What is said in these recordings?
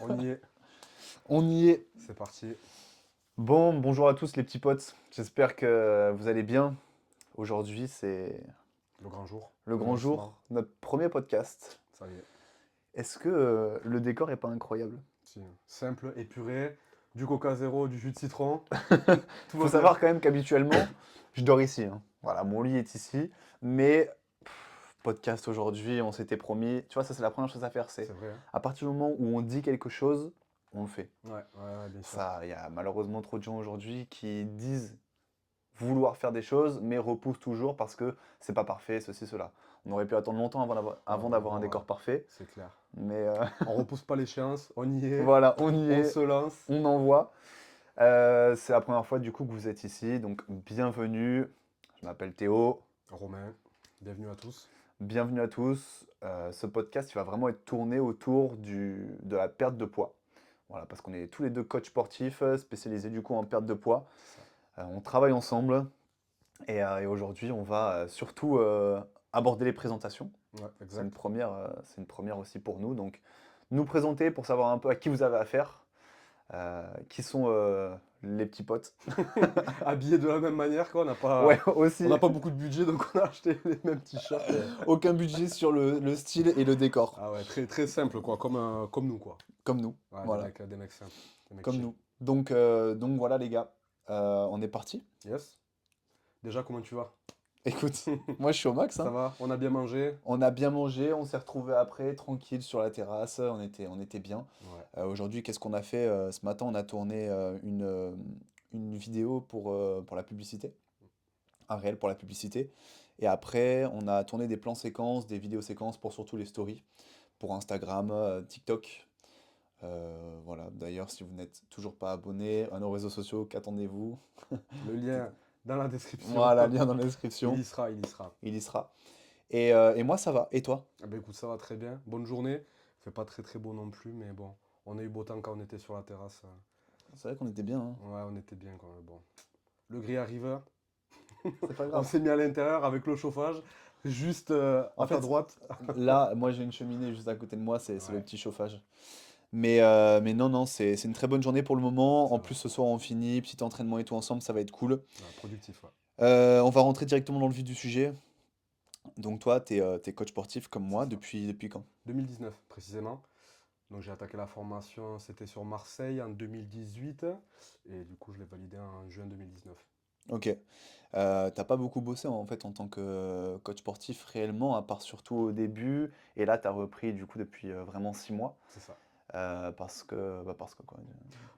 On y est, On y est. c'est parti. Bon, bonjour à tous les petits potes. J'espère que vous allez bien. Aujourd'hui, c'est Le grand jour, le le grand lancement, jour, notre premier podcast. ça y est. Est-ce que le décor est pas incroyable? Si. Simple, épuré, du coca zéro, du jus de citron, tout Faut va bien. savoir quand même qu'habituellement, je dors ici, hein. Voilà, mon lit est ici. Mais podcast aujourd'hui, on s'était promis. Tu vois, ça c'est la première chose à faire. C'est C'est vrai, hein? à partir du moment où on dit quelque chose, on le fait. Ouais, bien sûr. Ça, il y a malheureusement trop de gens aujourd'hui qui disent vouloir faire des choses, mais repousse toujours parce que c'est pas parfait, ceci, cela. On aurait pu attendre longtemps avant Avant d'avoir un d'avoir, décor parfait, c'est clair. mais On repousse pas l'échéance, on y est, voilà, on y on est, se lance. on envoie. C'est la première fois du coup que vous êtes ici, donc bienvenue. Je m'appelle Théo, Romain, bienvenue à tous. bienvenue à tous. Ce podcast, il va vraiment être tourné autour de la perte de poids. Voilà, parce qu'on est tous les deux coachs sportifs, spécialisés du coup en perte de poids. C'est ça. On travaille ensemble. Et aujourd'hui, on va surtout aborder les présentations. Ouais, exact. C'est une première aussi pour nous. Donc, nous présenter pour savoir un peu à qui vous avez affaire, qui sont les petits potes. Habillé de la même manière, quoi. Ouais, On aussi, n'a pas beaucoup de budget, donc on a acheté les mêmes t-shirts. aucun budget sur le style et le décor, Ah ouais, très, très simple, quoi. Comme nous, quoi. comme nous. Ouais, Voilà, des mecs simples, des mecs comme chill. nous. Donc voilà, les gars, on est parti. Yes. Déjà, comment tu vas? Écoute, moi je suis au max, Ça hein. va? On a bien mangé? On a bien mangé, on s'est retrouvés après, tranquille sur la terrasse, on était bien. Ouais. Aujourd'hui, qu'est-ce qu'on a fait? Ce matin, on a tourné une vidéo pour la publicité, un réel pour la publicité. Et après, on a tourné des plans séquences, des vidéos séquences pour surtout les stories, pour Instagram, TikTok. Voilà, d'ailleurs, si vous n'êtes toujours pas abonné à nos réseaux sociaux, qu'attendez-vous? Le lien dans la description. Voilà, lien dans la Il description, y sera, il y sera. il y sera. Et moi, ça va. Et toi? Ah ben écoute, ça va très bien. Bonne journée. Fait pas très très beau non plus, mais bon. On a eu beau temps quand on était sur la terrasse. C'est vrai qu'on était bien, hein. Ouais, on était bien quand même. Bon. Le gris arrive. C'est pas On grave. s'est mis à l'intérieur avec le chauffage. Juste En à ta fait, droite. là, moi j'ai une cheminée juste à côté de moi, c'est le Ouais, petit chauffage. Mais non, non, c'est une très bonne journée pour le moment. c'est En vrai. plus, ce soir on finit, petit entraînement et tout ensemble, ça va être cool. Ouais, productif, ouais. On va rentrer directement dans le vif du sujet. Donc toi, t'es coach sportif comme C'est moi ça. depuis quand? 2019 précisément. Donc j'ai attaqué la formation, c'était sur Marseille en 2018. Et du coup, je l'ai validé en juin 2019. Ok. T'as pas beaucoup bossé en fait en tant que coach sportif réellement, à part surtout au début. Et là, t'as repris du coup depuis vraiment 6 mois. C'est ça. Parce que quoi?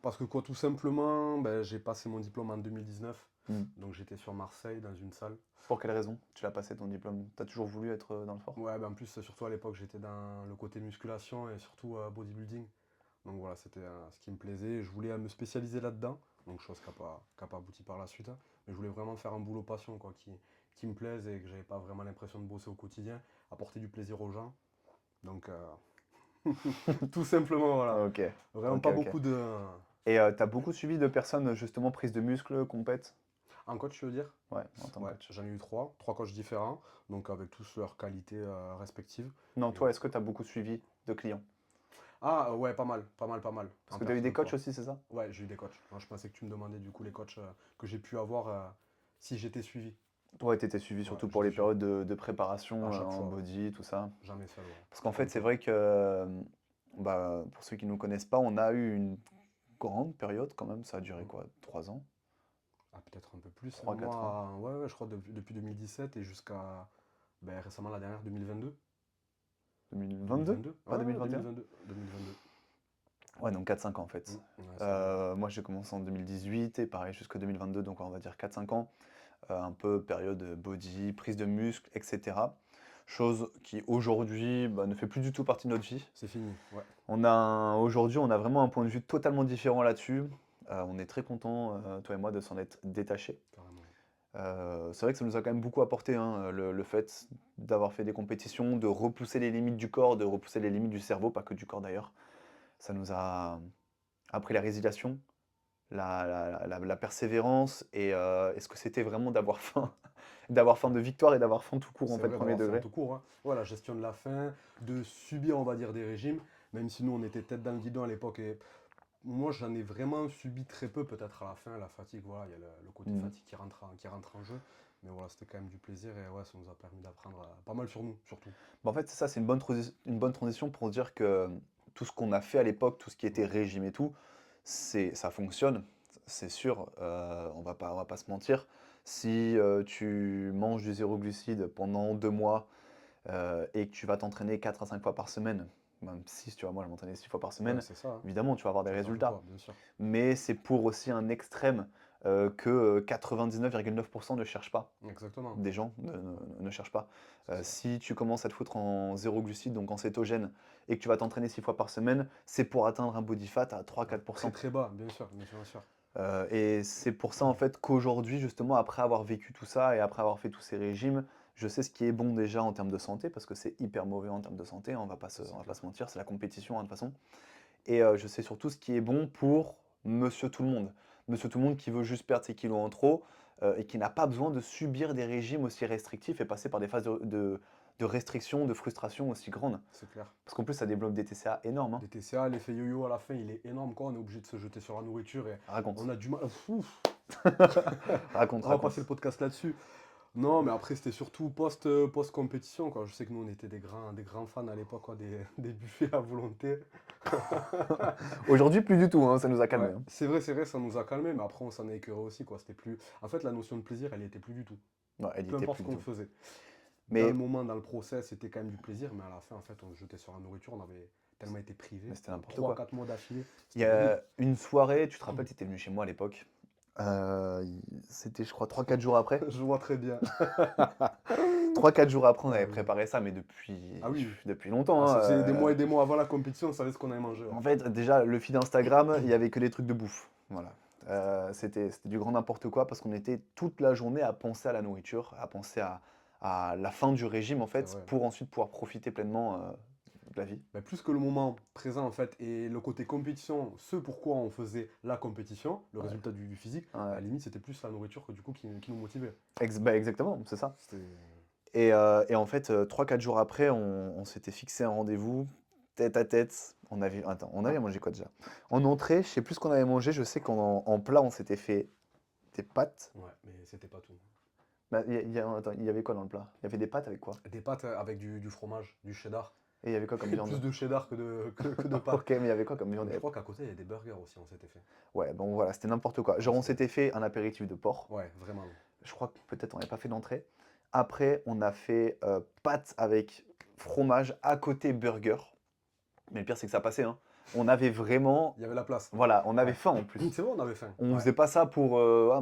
Parce que quoi, tout simplement, ben, j'ai passé mon diplôme en 2019. Hmm. Donc j'étais sur Marseille dans une salle. Pour quelle raison tu l'as passé ton diplôme? T'as toujours voulu être dans le fort? Ouais, ben en plus, surtout à l'époque, j'étais dans le côté musculation et surtout bodybuilding. Donc voilà, c'était ce qui me plaisait. Je voulais me spécialiser là-dedans. Donc chose qui a pas abouti par la suite, hein. Mais je voulais vraiment faire un boulot passion, quoi, qui me plaise et que j'avais pas vraiment l'impression de bosser au quotidien, apporter du plaisir aux gens. Donc tout simplement, voilà. Ok, Vraiment ok, pas ok. beaucoup de... Et t'as beaucoup suivi de personnes justement prises de muscles, compètes? En coach, je veux dire? Ouais, en tant que Ouais, coach. j'en ai eu trois coachs différents, donc avec tous leurs qualités respectives. Non, Et toi, est-ce que t'as beaucoup suivi de clients? ah ouais, pas mal, pas mal, pas mal, Parce en que t'as eu perte de des coachs poids. aussi, c'est ça? Ouais, j'ai eu des coachs. Moi, je pensais que tu me demandais du coup les coachs que j'ai pu avoir si j'étais suivi. Ouais, t'étais suivi Ouais, surtout pour les j'étais suivi. périodes de À préparation chaque en fois, ouais. body, tout ça. Jamais seul, ouais. Parce qu'en fait, Comme c'est toi. vrai que, bah, pour ceux qui ne nous connaissent pas, on a eu une grande période quand même. Ça a duré Mm. quoi? 3 ans? Ah, peut-être un peu plus, hein. 3, 4 ans? Moi, ouais, je crois depuis 2017 et jusqu'à ben, récemment la dernière, 2022. 2022? 2022? Pas Ouais, 2021? 2022. 2022. Ouais, donc 4, 5 ans en Mm. fait. Ouais, ça arrive. Moi, j'ai commencé en 2018 et pareil jusqu'à 2022, donc on va dire 4, 5 ans. Un peu période body, prise de muscle, etc. Chose qui aujourd'hui bah, ne fait plus du tout partie de notre vie. C'est fini, ouais, Aujourd'hui, on a vraiment un point de vue totalement différent là-dessus. On est très content, toi et moi, de s'en être détachés. carrément. C'est vrai que ça nous a quand même beaucoup apporté, hein, le fait d'avoir fait des compétitions, de repousser les limites du corps, de repousser les limites du cerveau, pas que du corps d'ailleurs. Ça nous a appris la résiliation, la persévérance et ce que c'était vraiment d'avoir faim, d'avoir faim Ouais. de victoire et d'avoir faim tout court en C'est fait, vrai premier d'avoir faim degré. tout court, hein. Ouais, la gestion de la faim, de subir, on va dire, des régimes. même si nous, on était tête dans le guidon à l'époque. Et moi, j'en ai vraiment subi très peu, peut-être à la fin, la fatigue. Voilà, il y a le côté Mhm. fatigue qui rentre en jeu. Mais voilà, c'était quand même du plaisir et ouais, ça nous a permis d'apprendre pas mal sur nous, surtout. Bah, en fait, c'est ça, c'est une bonne transition pour dire que tout ce qu'on a fait à l'époque, tout ce qui était Mm. régime et tout, ça fonctionne, c'est sûr, on va pas se mentir. Si tu manges du zéro glucide pendant 2 mois et que tu vas t'entraîner 4 à 5 fois par semaine, même 6, tu vois, moi je m'entraînais 6 fois par Ouais, semaine, c'est ça, hein. évidemment, tu vas avoir des Ça change de résultats. quoi, bien sûr. Mais c'est pour aussi un extrême que 99,9% ne cherchent pas. Exactement. Des gens ne cherchent pas. C'est ça. Si tu commences à te foutre en zéro glucide, donc en cétogène, et que tu vas t'entraîner 6 fois par semaine, c'est pour atteindre un body fat à Ouais. Très 3-4%. très bas, bien sûr, bien sûr, bien sûr. Et c'est pour ça en fait qu'aujourd'hui, justement, après avoir vécu tout ça et après avoir fait tous ces régimes, je sais ce qui est bon déjà en termes de santé, parce que c'est hyper mauvais en termes de santé, hein, C'est on va pas clair. se mentir, c'est la compétition hein, de toute façon. Et je sais surtout ce qui est bon pour monsieur tout le monde. Monsieur tout le monde qui veut juste perdre ses kilos en trop et qui n'a pas besoin de subir des régimes aussi restrictifs et passer par des phases de restriction, de frustration aussi grandes. C'est clair. Parce qu'en plus, ça développe des TCA énormes, hein. Des TCA, l'effet yo-yo à la fin, il est énorme, quoi. On est obligé de se jeter sur la nourriture et on Raconte. a du mal. Ouf, Raconte, on va passer le raconte. podcast là-dessus. Non, mais après, c'était surtout post-compétition, quoi. Je sais que nous, on était des grands fans à l'époque, quoi, des buffets à volonté. Aujourd'hui, plus du tout, hein, ça nous a Ouais, calmés, hein. c'est vrai, ça nous a calmés, mais après, on s'en est écœuré aussi, quoi. C'était plus. En fait, la notion de plaisir, elle y était plus du tout. Non, elle y Peu était importe ce plus du qu'on tout. faisait. Dans le Mais, moment, dans le process, c'était quand même du plaisir, mais à la fin, en fait, on se jetait sur la nourriture, on avait tellement été privés. mais c'était n'importe Trois quoi. quatre mois d'affilée, Il y c'était pénible. a une soirée, tu te rappelles, tu étais venu chez moi à l'époque. C'était, je crois, 3-4 jours après. Je vois très bien. 3-4 jours après, on Ah avait oui. préparé ça, mais depuis, Ah oui. depuis longtemps, Ah, hein. ça faisait des mois et des mois avant la compétition, on savait ce qu'on allait manger. Ouais. En fait, déjà, le feed Instagram, il y avait que des trucs de bouffe. Voilà. C'était du grand n'importe quoi parce qu'on était toute la journée à penser à la nourriture, à penser à la fin du régime, en C'est fait, vrai. pour ensuite pouvoir profiter pleinement de la vie. Mais plus que le moment présent, en fait, et le côté compétition, ce pourquoi on faisait la compétition, le Ouais. résultat du physique, à Ouais. la limite, c'était plus la nourriture que du coup qui nous motivait. Bah, exactement, c'est ça. C'était. Et en fait, 3-4 jours après, on s'était fixé un rendez-vous, tête à tête. Attends, on avait mangé quoi déjà? En entrée, je sais plus ce qu'on avait mangé, je sais qu'en plat, on s'était fait des pâtes. Ouais, mais c'était pas tout. Bah, attends, il y avait quoi dans le plat? Il y avait des pâtes avec quoi? Des pâtes avec du fromage, du cheddar. Et il y avait quoi comme Plus viande? de cheddar que de pâtes. Ok, mais il y avait quoi comme viande? Je crois qu'à côté, il y a des burgers aussi, on s'était fait. Ouais, bon voilà, c'était n'importe quoi. Ouais, Genre, on s'était fait un apéritif de porc. ouais, vraiment. Je crois que peut-être on n'avait pas fait d'entrée. Après, on a fait pâtes avec fromage à côté burger. Mais le pire, c'est que ça passait, hein. On avait vraiment. Il y avait la place. Voilà, on avait Ouais. faim en plus. C'est bon, on avait faim. On Ouais. faisait pas ça pour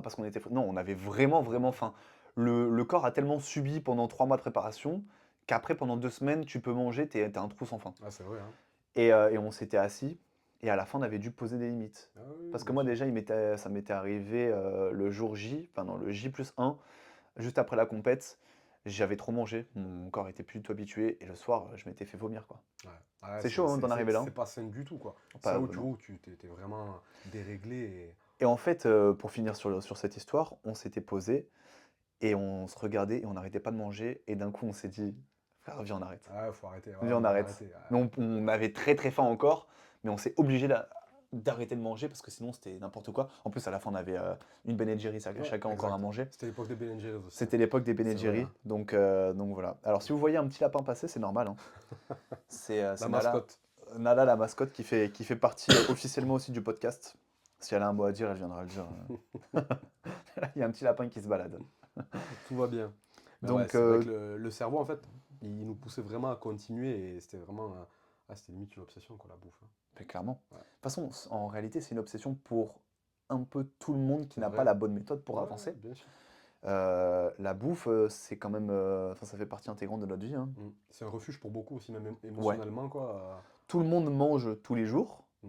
parce qu'on était. Non, on avait vraiment, vraiment faim. Le corps a tellement subi pendant 3 mois de préparation qu'après, pendant 2 semaines, tu peux manger, t'as un trou sans fin. Ah, c'est vrai, hein. Et on s'était assis, et à la fin, on avait dû poser des limites. Ah oui, Parce que bien moi, sûr. déjà, ça m'était arrivé le jour J, enfin non, le J+1, juste après la compète, j'avais trop mangé, mon corps était plus du tout habitué, et le soir, je m'étais fait vomir, quoi. Ouais. Ouais, C'est chaud, hein, d'en arriver là, c'est hein. pas sain du tout, quoi. C'est Pas, là où tu non. vois où tu t'es vraiment déréglé et. Et en fait, pour finir sur cette histoire, on s'était posé, et on se regardait, et on n'arrêtait pas de manger, et d'un coup, on s'est dit, frère, viens, on arrête. Ah, faut arrêter. Ouais, Viens, on on avait arrête. arrêté. Ouais. Mais on avait très très faim encore, mais on s'est obligé d'arrêter de manger parce que sinon c'était n'importe quoi. En plus, à la fin, on avait une Ben Jerry, Ouais, chacun encore à exact. manger. C'était l'époque des Ben Jerry's aussi, hein. C'était l'époque des Ben C'est vrai, Jerry, hein. donc voilà. Alors, si vous voyez un petit lapin passer, c'est normal, hein. La C'est Nala, mascotte. Nala, la mascotte, qui fait partie officiellement aussi du podcast. Si elle a un mot à dire, elle viendra le dire. Il y a un petit lapin qui se balade. Tout va bien. Mais ouais, Donc, c'est vrai que le cerveau, en fait, il nous poussait vraiment à continuer et c'était vraiment. Ah, c'était limite une obsession, quoi, la bouffe, hein. mais clairement. Ouais. De toute façon, en réalité, c'est une obsession pour un peu tout le monde qui C'est n'a pas vrai. la bonne méthode pour Ouais, avancer. bien sûr. La bouffe, c'est quand même, enfin, ça fait partie intégrante de notre vie, hein. Mm. C'est un refuge pour beaucoup aussi, même Ouais. émotionnellement, quoi. Tout le monde mange tous les jours, Mm.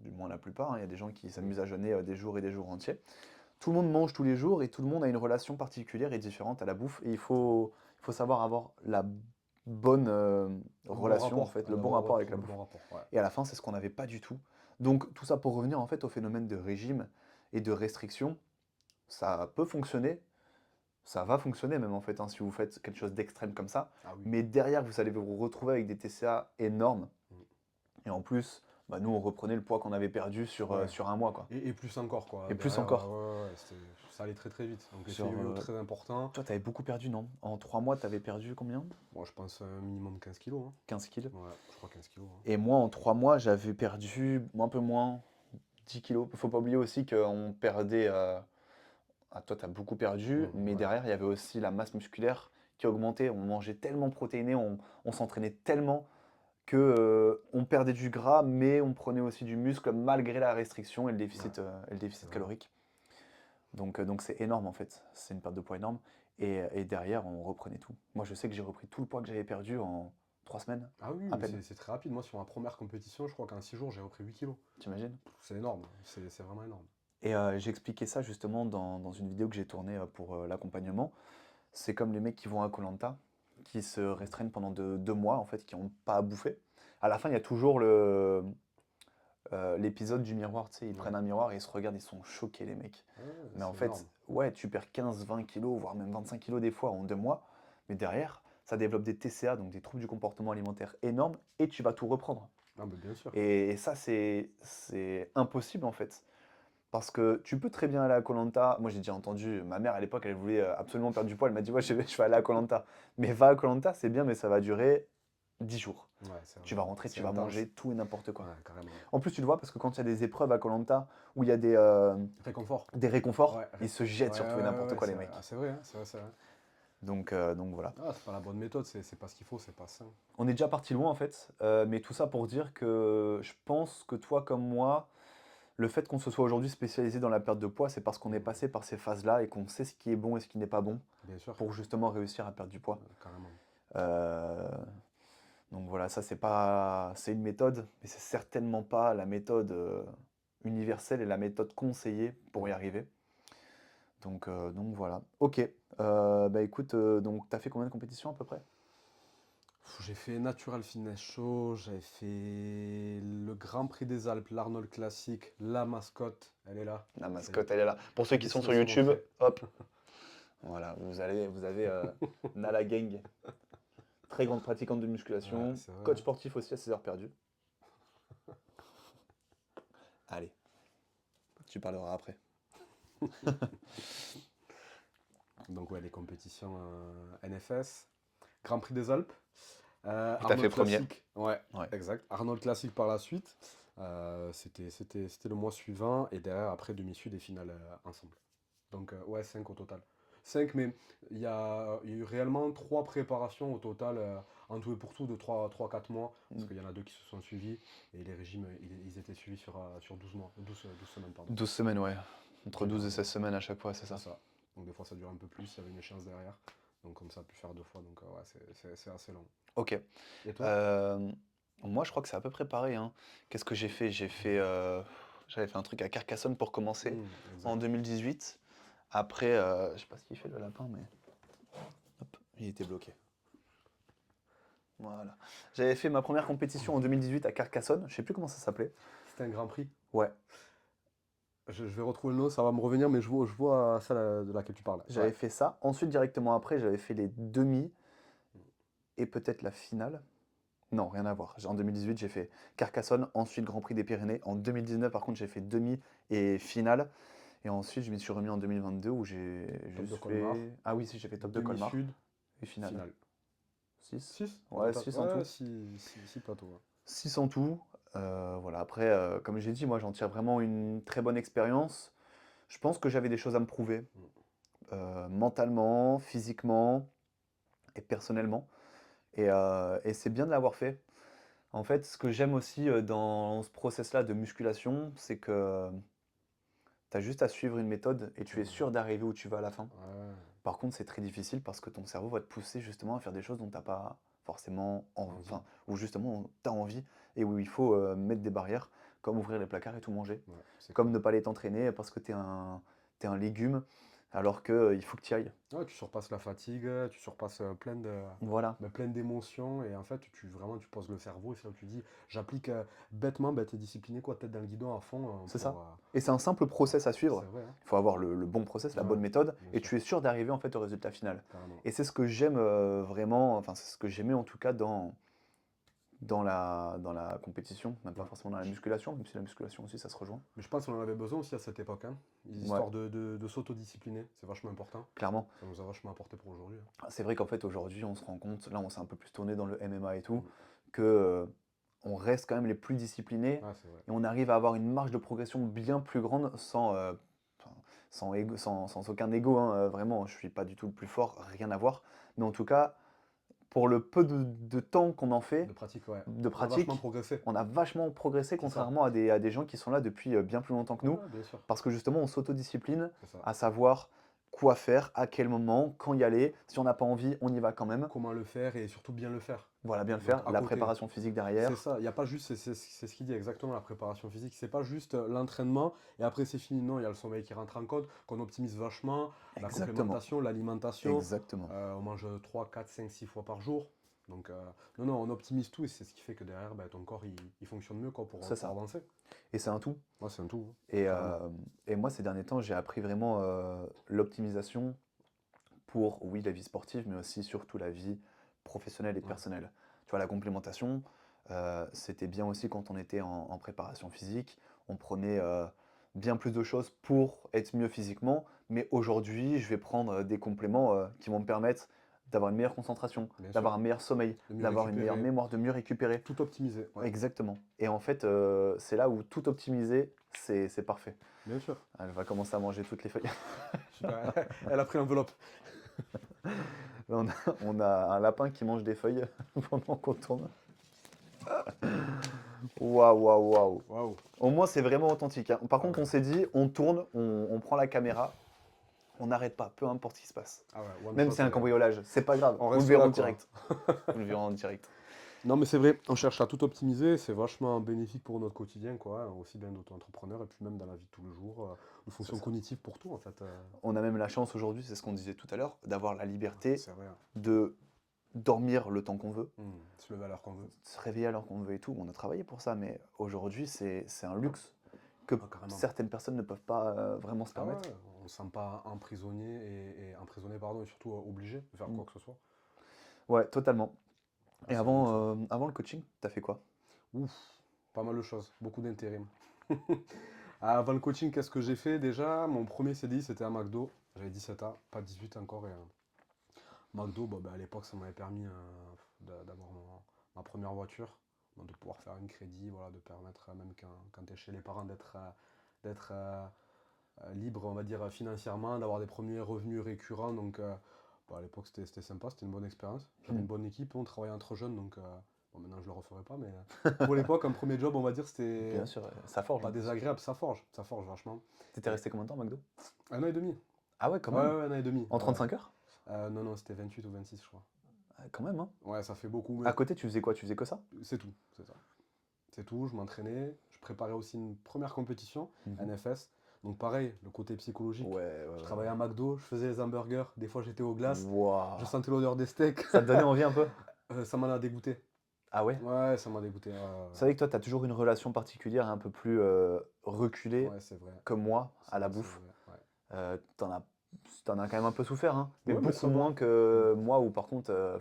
du moins la plupart, hein. Il y a des gens qui Mm. s'amusent à jeûner des jours et des jours entiers. Tout le monde mange tous les jours et tout le monde a une relation particulière et différente à la bouffe. Et il faut savoir avoir la bonne Un bon relation, en rapport. fait, le bon D'avoir ouais, rapport avec la le bouffe. bon rapport. Ouais. Et à la fin, c'est ce qu'on n'avait pas du tout. Donc tout ça pour revenir en fait au phénomène de régime et de restriction, ça peut fonctionner, ça va fonctionner même en fait, hein, si vous faites quelque chose d'extrême comme ça. Ah oui. Mais derrière, vous allez vous retrouver avec des TCA énormes. Mm. Et en plus, bah, nous, on reprenait le poids qu'on avait perdu Ouais. sur un mois, quoi. Et plus encore, quoi. Et plus Derrière, encore. ça allait très très vite. Donc l'effet Genre, yo-yo très important. toi, t'avais beaucoup perdu, non? En 3 mois, t'avais perdu combien? Moi, je pense un minimum 15 kilos, hein. 15 kilos. Ouais, je crois 15 kilos, hein. Et moi, en 3 mois, j'avais perdu un peu moins, 10 kilos. Faut pas oublier aussi qu'on perdait. Ah, toi, t'as beaucoup perdu, mais Ouais. derrière, il y avait aussi la masse musculaire qui augmentait. On mangeait tellement protéiné, on s'entraînait tellement que on perdait du gras, mais on prenait aussi du muscle malgré la restriction Ouais, et le c'est déficit vrai. calorique. Donc c'est énorme en fait. C'est une perte de poids énorme. Et derrière, on reprenait tout. Moi, je sais que j'ai repris tout le poids que j'avais perdu en 3 semaines, Ah oui, à mais peine. c'est très rapide. Moi, sur ma première compétition, je crois qu'en 6 jours, j'ai repris 8 kilos. T'imagines? C'est énorme. C'est vraiment énorme. Et j'ai expliqué ça justement dans une vidéo que j'ai tournée pour l'accompagnement. C'est comme les mecs qui vont à koh qui se restreignent pendant 2 mois, en fait, qui n'ont pas à bouffer. À la fin, il y a toujours l'épisode du miroir, tu sais, ils Ouais. prennent un miroir et ils se regardent, ils sont choqués, les mecs. Ouais, Mais en c'est fait, énorme. ouais, tu perds 15-20 kilos, voire même 25 kilos des fois en 2 mois, mais derrière, ça développe des TCA, donc des troubles du comportement alimentaire énormes, et tu vas tout reprendre. Ah, mais bien sûr. Et ça, c'est impossible, en fait. Parce que tu peux très bien aller à koh. Moi, j'ai déjà entendu, ma mère à l'époque, elle voulais absolument perdre du poids. Elle m'a dit, ouais, je vais aller à koh. Mais va à koh, c'est bien, mais ça va durer 10 jours. Ouais, c'est vrai. Tu vas rentrer, C'est tu vas intense. manger tout et n'importe quoi. Ouais, carrément. En plus, tu le vois parce que quand il y a des épreuves à koh où il y a Réconfort. des réconforts, Ouais, ils se jettent ouais, sur tout et ouais, n'importe ouais, quoi, les c'est vrai. Ah, mecs. c'est vrai, hein, c'est vrai, c'est vrai. Donc voilà. Ah, c'est pas la bonne méthode, c'est pas ce qu'il faut, c'est pas sain. On est déjà parti loin en fait, mais tout ça pour dire que je pense que toi comme moi, le fait qu'on se soit aujourd'hui spécialisé dans la perte de poids, c'est parce qu'on est Mm. passé par ces phases-là et qu'on sait ce qui est bon et ce qui n'est pas bon Bien sûr, pour justement réussir à perdre du poids. carrément. Euh, donc voilà, ça c'est pas, c'est une méthode, mais c'est certainement pas la méthode universelle et la méthode conseillée pour y Mm. arriver. Donc voilà. Ok. Bah écoute, donc t'as fait combien de compétitions à peu près? J'ai fait Natural Fitness Show, j'avais fait le Grand Prix des Alpes, l'Arnold Classic, la mascotte, elle est là. La Ça y est, mascotte, elle est là. Pour ceux à qui sont sur destination YouTube, montrée. hop, voilà, vous avez Nala Gang, très grande pratiquante de Ouais, musculation, c'est vrai, coach hein. sportif aussi à ses heures perdues. Allez, tu parleras après. Donc ouais, les compétitions NFS, Grand Prix des Alpes, Et t'as fait Arnold premier. Classic, ouais, Ouais. exact. Arnold Classic par la suite. C'était le mois suivant et derrière après demi-sud et finale ensemble. Donc ouais, 5 au total. 5, mais il y a eu réellement 3 préparations au total, en tout et pour tout, de 3 4 mois, parce Mm. qu'il y en a 2 qui se sont suivis, et les régimes, ils étaient suivis sur 12 mois, 12 semaines, pardon. 12 semaines, ouais. Entre 12 et 16 Généralement, semaines à chaque fois, c'est c'est ça. ça. Donc des fois ça dure un peu plus, il y avait une échéance derrière, donc comme ça a pu faire 2 fois, donc ouais, c'est assez long. Ok. Et toi? Euh, Moi, je crois que c'est à peu près pareil, hein. Qu'est-ce que j'ai fait? J'avais fait un truc à Carcassonne pour commencer en Exact. 2018. Après, je sais pas ce qu'il fait le lapin, mais hop, il était bloqué. Voilà. J'avais fait ma première compétition en 2018 à Carcassonne. Je sais plus comment ça s'appelait. C'était un Grand Prix. Ouais. Je vais retrouver le nom, ça va me revenir, mais je vois celle de laquelle tu parles. Ouais. J'avais fait ça. Ensuite, directement après, j'avais fait les demi et peut-être la finale. Non, rien à voir. En 2018, j'ai fait Carcassonne, ensuite Grand Prix des Pyrénées. En 2019, par contre, j'ai fait demi et finale. Et ensuite, je m'y suis remis en 2022 où j'ai Top juste de Colmar, fait. Ah oui, si, j'ai fait top de Colmar demi-sud, et finale. finale. 6. 6 au Ouais, total? 6 en Ouais, tout. 6 plateaux. Ouais. 6 en tout. Voilà. Après, comme j'ai dit, moi, j'en tire vraiment une très bonne expérience. Je pense que j'avais des choses à me prouver, Mm. mentalement, physiquement et personnellement. Et c'est bien de l'avoir fait. En fait, ce que j'aime aussi dans ce process-là de musculation, c'est que tu as juste à suivre une méthode et tu es Mm. sûr d'arriver où tu vas à la fin. Ouais, Par contre, c'est très difficile parce que ton cerveau va te pousser justement à faire des choses dont tu n'as pas forcément envie, envie. enfin, où justement tu as envie et où il faut mettre des barrières, comme ouvrir les placards et tout manger, Ouais, c'est comme clair. ne pas aller t'entraîner parce que t'es un légume alors qu'il faut que tu y ailles. Ouais, tu surpasses la fatigue, tu surpasses Voilà, plein d'émotions, et en fait, vraiment, tu poses le cerveau, et c'est là où tu dis, j'applique bêtement, bête et discipliné, quoi, tête dans le guidon à fond, c'est pour. ça. Et c'est un simple process à C'est suivre. vrai, hein. Il faut avoir le bon process, la Ouais, bonne méthode, bien et sûr, tu es sûr d'arriver en fait au résultat final. carrément. Et c'est ce que j'aime vraiment, enfin c'est ce que j'aimais en tout cas dans la compétition, même pas Ouais. forcément dans la musculation, même si la musculation aussi, ça se rejoint. Mais je pense qu'on en avait besoin aussi à cette époque, hein. Ouais, Histoire de s'autodiscipliner, c'est vachement important. clairement. Ça nous a vachement apporté pour aujourd'hui, hein. C'est vrai qu'en fait, aujourd'hui, on se rend compte, là, on s'est un peu plus tourné dans le MMA et tout, Mm. que on reste quand même les plus disciplinés Ouais, c'est vrai. et on arrive à avoir une marge de progression bien plus grande enfin, sans aucun ego, hein, vraiment, je suis pas du tout le plus fort, rien à voir. Mais en tout cas, pour le peu de temps qu'on en fait, De pratique, ouais. de On a vachement pratique, progressé. on a vachement progressé C'est ça. contrairement à des gens qui sont là depuis bien plus longtemps que nous, Ouais, bien sûr. parce que justement, on s'autodiscipline C'est ça. à savoir quoi faire, à quel moment, quand y aller. Si on n'a pas envie, on y va quand même. Comment le faire et surtout bien le faire. Voilà, bien le Donc faire. à La côté. préparation physique C'est derrière. ça, il n'y a pas juste, c'est ce qu'il dit exactement, la préparation physique. C'est pas juste l'entraînement et après c'est fini. Non, il y a le sommeil qui rentre en compte, qu'on optimise vachement, la Exactement. complémentation, l'alimentation. Exactement. On mange 3 4 5 6 fois par jour. Donc, non, non, on optimise tout et c'est ce qui fait que derrière, ben, ton corps il fonctionne mieux quoi, C'est pour ça. avancer. Et c'est un tout. Ouais, c'est un tout, hein, Et, carrément. moi, ces derniers temps, j'ai appris vraiment l'optimisation pour, oui, la vie sportive, mais aussi surtout la vie professionnelle et Ouais, personnelle. Tu vois, la complémentation, c'était bien aussi quand on était en préparation physique. On prenait bien plus de choses pour être mieux physiquement, mais aujourd'hui, je vais prendre des compléments qui vont me permettre d'avoir une meilleure concentration, bien sûr. d'avoir un meilleur sommeil, De mieux d'avoir une meilleure récupérer, mémoire, de mieux récupérer. tout optimiser. Ouais, Exactement. Et en fait, c'est là où tout optimiser, c'est parfait. bien sûr. Elle va commencer à manger toutes les feuilles. Super. Elle a pris l'enveloppe. Là, on a un lapin qui mange des feuilles pendant qu'on tourne. Waouh, waouh, waouh. Waouh. Au moins, c'est vraiment authentique, hein. Par Ah contre, ouais. on s'est dit, on tourne, on prend la caméra, on n'arrête pas, peu importe ce qui se passe. Ah ouais, one Même shot. si c'est un cambriolage, c'est pas grave. On Vous le reste verrez là en quoi. direct. Vous le verrez en direct. Non, mais c'est vrai, on cherche à tout optimiser, c'est vachement bénéfique pour notre quotidien, quoi, hein, aussi bien d'auto-entrepreneur et puis même dans la vie de tous les jours, une C'est fonction ça. cognitive pour tout en fait. On a même la chance aujourd'hui, c'est ce qu'on disait tout à l'heure, d'avoir la liberté C'est vrai, hein. de dormir le temps qu'on veut, Se lever à l'heure qu'on veut. se réveiller à l'heure qu'on veut et tout. On a travaillé pour ça, mais aujourd'hui, c'est un luxe que Ah, carrément. certaines personnes ne peuvent pas vraiment se Ah ouais, permettre. on ne se sent pas emprisonné et emprisonné, pardon, et surtout obligé de faire Mm. quoi que ce soit. Ouais, totalement. Ah, Et c'est un luxe, hein. avant le coaching, t'as fait quoi? Ouf, pas mal de choses, beaucoup d'intérim. Avant le coaching, qu'est-ce que j'ai fait déjà? Mon premier CDI, c'était à McDo. J'avais 17 ans, pas 18 encore. Et, McDo, bah, à l'époque, ça m'avait permis d'avoir ma première voiture, donc de pouvoir faire une crédit, voilà, de permettre, même quand tu es chez les parents, d'être libre, on va dire, financièrement, d'avoir des premiers revenus récurrents. Donc, à l'époque, c'était sympa, c'était une bonne expérience. J'avais Hmm. une bonne équipe, on travaillait entre jeunes, donc bon, maintenant je le referai pas, mais pour l'époque, un premier job, on va dire, Bien c'était sûr, ça forge pas en plus. désagréable, ça forge vachement. T'étais Et resté combien de temps, McDo? 1 an et demi. Ah ouais, quand Ouais, même. ouais, 1 an et demi. En 35 heures? Non, non, c'était 28 ou 26, je crois. Ah, quand même, hein. Ouais, ça fait beaucoup, À mais côté, tu faisais quoi? Tu faisais que ça? c'est tout, c'est ça. C'est tout, je m'entraînais, je préparais aussi une première compétition, Mhm. NFS. Donc pareil, le côté psychologique. Ouais, Je ouais, travaillais à McDo, je faisais les hamburgers, des fois j'étais aux ouais. glaces, je Waouh. sentais l'odeur des steaks. Ça te donnait envie un peu? Ça m'en a dégoûté. Ah ouais? Ouais, ça m'a dégoûté. C'est vrai que toi, t'as toujours une relation particulière, un peu plus reculée Ouais, c'est vrai. que moi à C'est la vrai, c'est bouffe. vrai. Ouais. T'en as, t'en as quand même un peu souffert, hein, mais Ouais, mais beaucoup ça va. moins que moi, où par contre,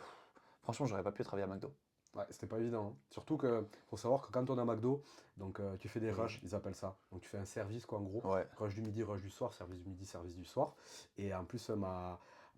franchement, j'aurais pas pu travailler à McDo. Ouais, c'était pas évident, hein. Surtout que faut savoir que quand on est à McDo, donc tu fais des Et rushs, ils appellent ça. Donc tu fais un service quoi en gros, ouais. rush du midi, rush du soir, service du midi, service du soir. Et en plus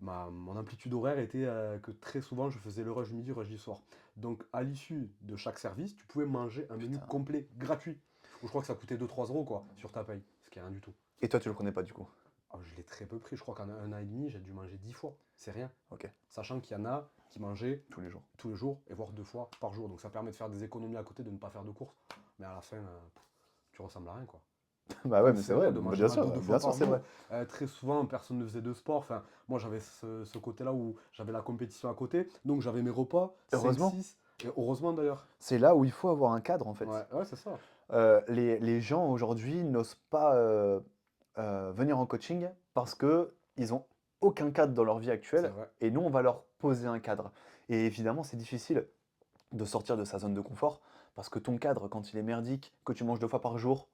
mon amplitude horaire était que très souvent je faisais le rush du midi, rush du soir. Donc à l'issue de chaque service, tu pouvais manger un menu Putain. complet gratuit. Je crois que ça coûtait 2 3 € quoi sur ta paye, ce qui est rien du tout. Et toi, tu le prenais pas du coup? Ah, je l'ai très peu pris, je crois qu'en 1 an et demi, j'ai dû manger 10 fois. C'est rien. Ok, Sachant qu'il y en a qui mangeaient tous les jours. tous les jours et voire 2 fois par jour. Donc ça permet de faire des économies à côté, de ne pas faire de courses. Mais à la fin, tu ressembles à rien quoi. Bah Non ouais, mais mais c'est c'est vrai, vrai, de bah manger McDo deux bien fois sûr, par c'est jour. vrai. Très souvent, personne ne faisait de sport. Enfin, moi j'avais ce côté-là où j'avais la compétition à côté. Donc j'avais mes repas, 5 Heureusement, 6 et heureusement d'ailleurs. c'est là où il faut avoir un cadre en fait. Ouais, ouais, c'est ça. Les gens aujourd'hui n'osent pas venir en coaching parce que ils ont aucun cadre dans leur vie C'est actuelle vrai. et nous, on va leur poser un cadre. Et évidemment, c'est difficile de sortir de sa zone de confort parce que ton cadre, quand il est merdique, que tu manges 2 fois par jour,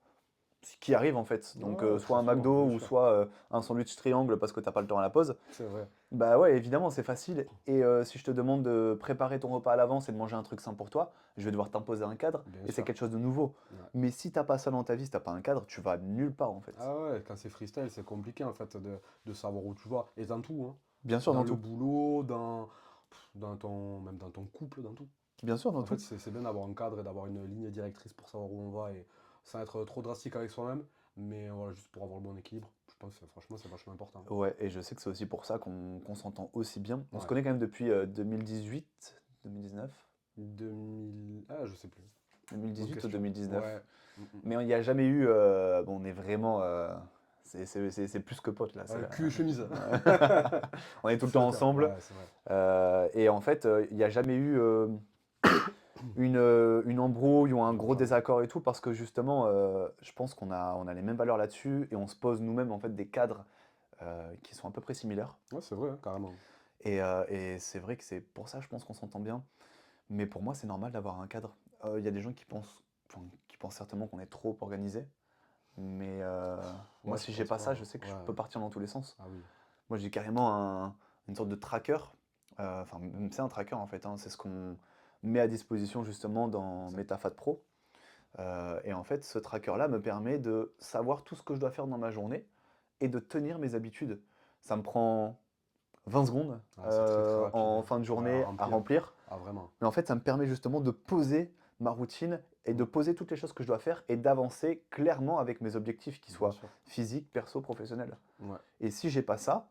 ce qui arrive en fait. Donc, Ouais, soit très un souvent, McDo bien ou sûr. soit un sandwich triangle parce que t'as pas le temps à la pause. C'est vrai. Bah ouais, évidemment, c'est facile. Et si je te demande de préparer ton repas à l'avance et de manger un truc sain pour toi, je vais devoir t'imposer un cadre Bien et c'est sûr. quelque chose de nouveau. Ouais. Mais si t'as pas ça dans ta vie, si t'as pas un cadre, tu vas nulle part en fait. Ah ouais, quand c'est freestyle, c'est compliqué en fait de savoir où tu vas. Et dans tout, hein. Bien sûr, Dans dans le tout. boulot, même dans ton couple, dans tout. Bien sûr, dans En fait, tout. c'est bien d'avoir un cadre et d'avoir une ligne directrice pour savoir où on va et sans être trop drastique avec soi-même, mais voilà, juste pour avoir le bon équilibre. Je pense que franchement, c'est vachement important. Ouais, et je sais que c'est aussi pour ça qu'on s'entend aussi bien. On se Ouais. connaît quand même depuis 2018, 2019, 2000. Ah, je sais plus. Bonne 2018 ou question. 2019. Ouais. Mm, mm, Mais mm. il n'y a jamais eu. Bon, on est vraiment. C'est plus que potes là. Cul et chemise. On est tout le C'est le temps terme. ensemble. Ouais, c'est vrai. Et en fait, il n'y a jamais eu une embrouille ou un Non, gros jamais. désaccord et tout, parce que justement, je pense qu'on a les mêmes valeurs là-dessus et on se pose nous-mêmes en fait des cadres qui sont à peu près similaires. Ouais, c'est vrai, hein, carrément. Et c'est vrai que c'est pour ça, je pense qu'on s'entend bien. Mais pour moi, c'est normal d'avoir un cadre. Il y a des gens enfin, qui pensent certainement qu'on est trop organisé. Mais moi, Ouais, si je j'ai pense pas ça, pas. je sais que Ouais. je peux partir dans tous les sens. Ah oui. Moi, j'ai carrément une sorte de tracker. Enfin, même c'est un tracker en fait, hein. C'est ce qu'on met à disposition justement dans Exact. MetaFat Pro. Et en fait, ce tracker-là me permet de savoir tout ce que je dois faire dans ma journée et de tenir mes habitudes. Ça me prend 20 secondes Ah, c'est très très rapide, en hein. fin de Ouais, à journée à remplir. remplir. Ah, vraiment. Mais en fait, ça me permet justement de poser ma routine et de Mm, poser toutes les choses que je dois faire et d'avancer clairement avec mes objectifs, qui bien soient sûr. physiques, perso, professionnels. Ouais. Et si j'ai pas ça,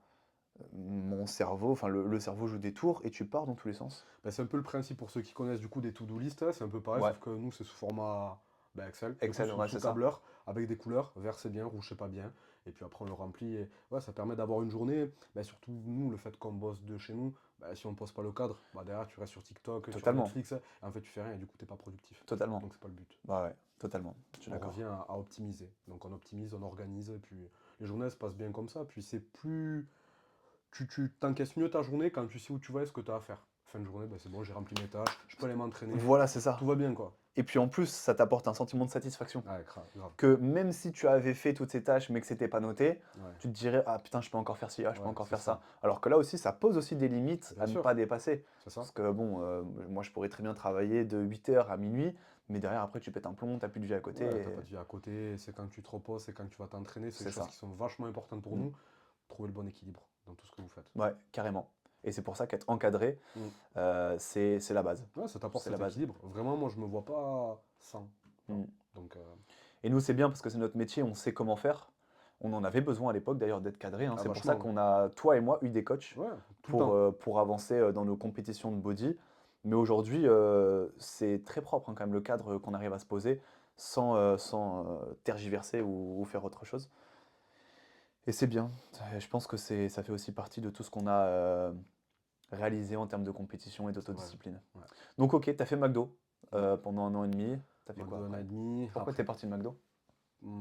mon cerveau, enfin le cerveau joue des tours et tu pars dans tous les sens. Bah, c'est un peu le principe pour ceux qui connaissent du coup des to-do list, hein, c'est un peu pareil, Ouais, sauf que nous c'est sous format Excel, du coup Excel, ouais, sous c'est ça. tableur, avec des couleurs, vert c'est bien, rouge c'est pas bien, et puis après on le remplit, et ouais, ça permet d'avoir une journée, bah, surtout nous, le fait qu'on bosse de chez nous, bah, si on ne pose pas le cadre, bah, derrière tu restes sur TikTok, sur Totalement, Netflix, et en fait tu fais rien, et du coup t'es pas productif, totalement. donc c'est pas le but. Bah ouais, totalement. Je suis On d'accord. revient à optimiser, donc on optimise, on organise, et puis les journées se passent bien comme ça, puis c'est plus tu t'encaisses mieux ta journée quand tu sais où tu vas et ce que tu as à faire. Fin de journée, bah, c'est bon, j'ai rempli mes tâches, je peux aller m'entraîner, Voilà, c'est tout ça. va bien quoi. Et puis en plus, ça t'apporte un sentiment de satisfaction. Ouais, grave. Que même si tu avais fait toutes ces tâches mais que c'était pas noté, Ouais, tu te dirais ah putain, je peux encore faire ci, ah, je peux ouais, encore c'est faire ça. ça. Alors que là aussi, ça pose aussi des limites Bien à ne sûr, pas dépasser. c'est ça. Parce que bon, moi je pourrais très bien travailler de 8h à minuit, mais derrière après tu pètes un plomb, t'as plus de vie à côté. Ouais, t'as pas de vie à côté, c'est quand tu te reposes, c'est quand tu vas t'entraîner, c'est des C'est choses ça. qui sont vachement importantes pour Mm. nous. Trouver le bon équilibre dans tout ce que vous faites. Ouais, carrément. Et c'est pour ça qu'être encadré, Mm. c'est la base. Ouais, ça t'apporte C'est la cet base. équilibre. Vraiment, moi je me vois pas sans. Voilà. Mm. Donc, Et nous, c'est bien parce que c'est notre métier, on sait comment faire. On en avait besoin à l'époque d'ailleurs d'être cadré, hein. ah, C'est pour ça vachement. qu'on a, toi et moi, eu des coachs Ouais, tout le temps. pour avancer dans nos compétitions de body. Mais aujourd'hui, c'est très propre, hein, quand même, le cadre qu'on arrive à se poser sans tergiverser ou faire autre chose. Et c'est bien. Je pense que ça fait aussi partie de tout ce qu'on a réalisé en termes de compétition et C'est vrai. d'autodiscipline. Ouais. Donc ok, t'as fait McDo Ouais. pendant 1 an et demi. T'as fait quoi McDo un an après? et demi. Pourquoi t'es Après, parti de McDo?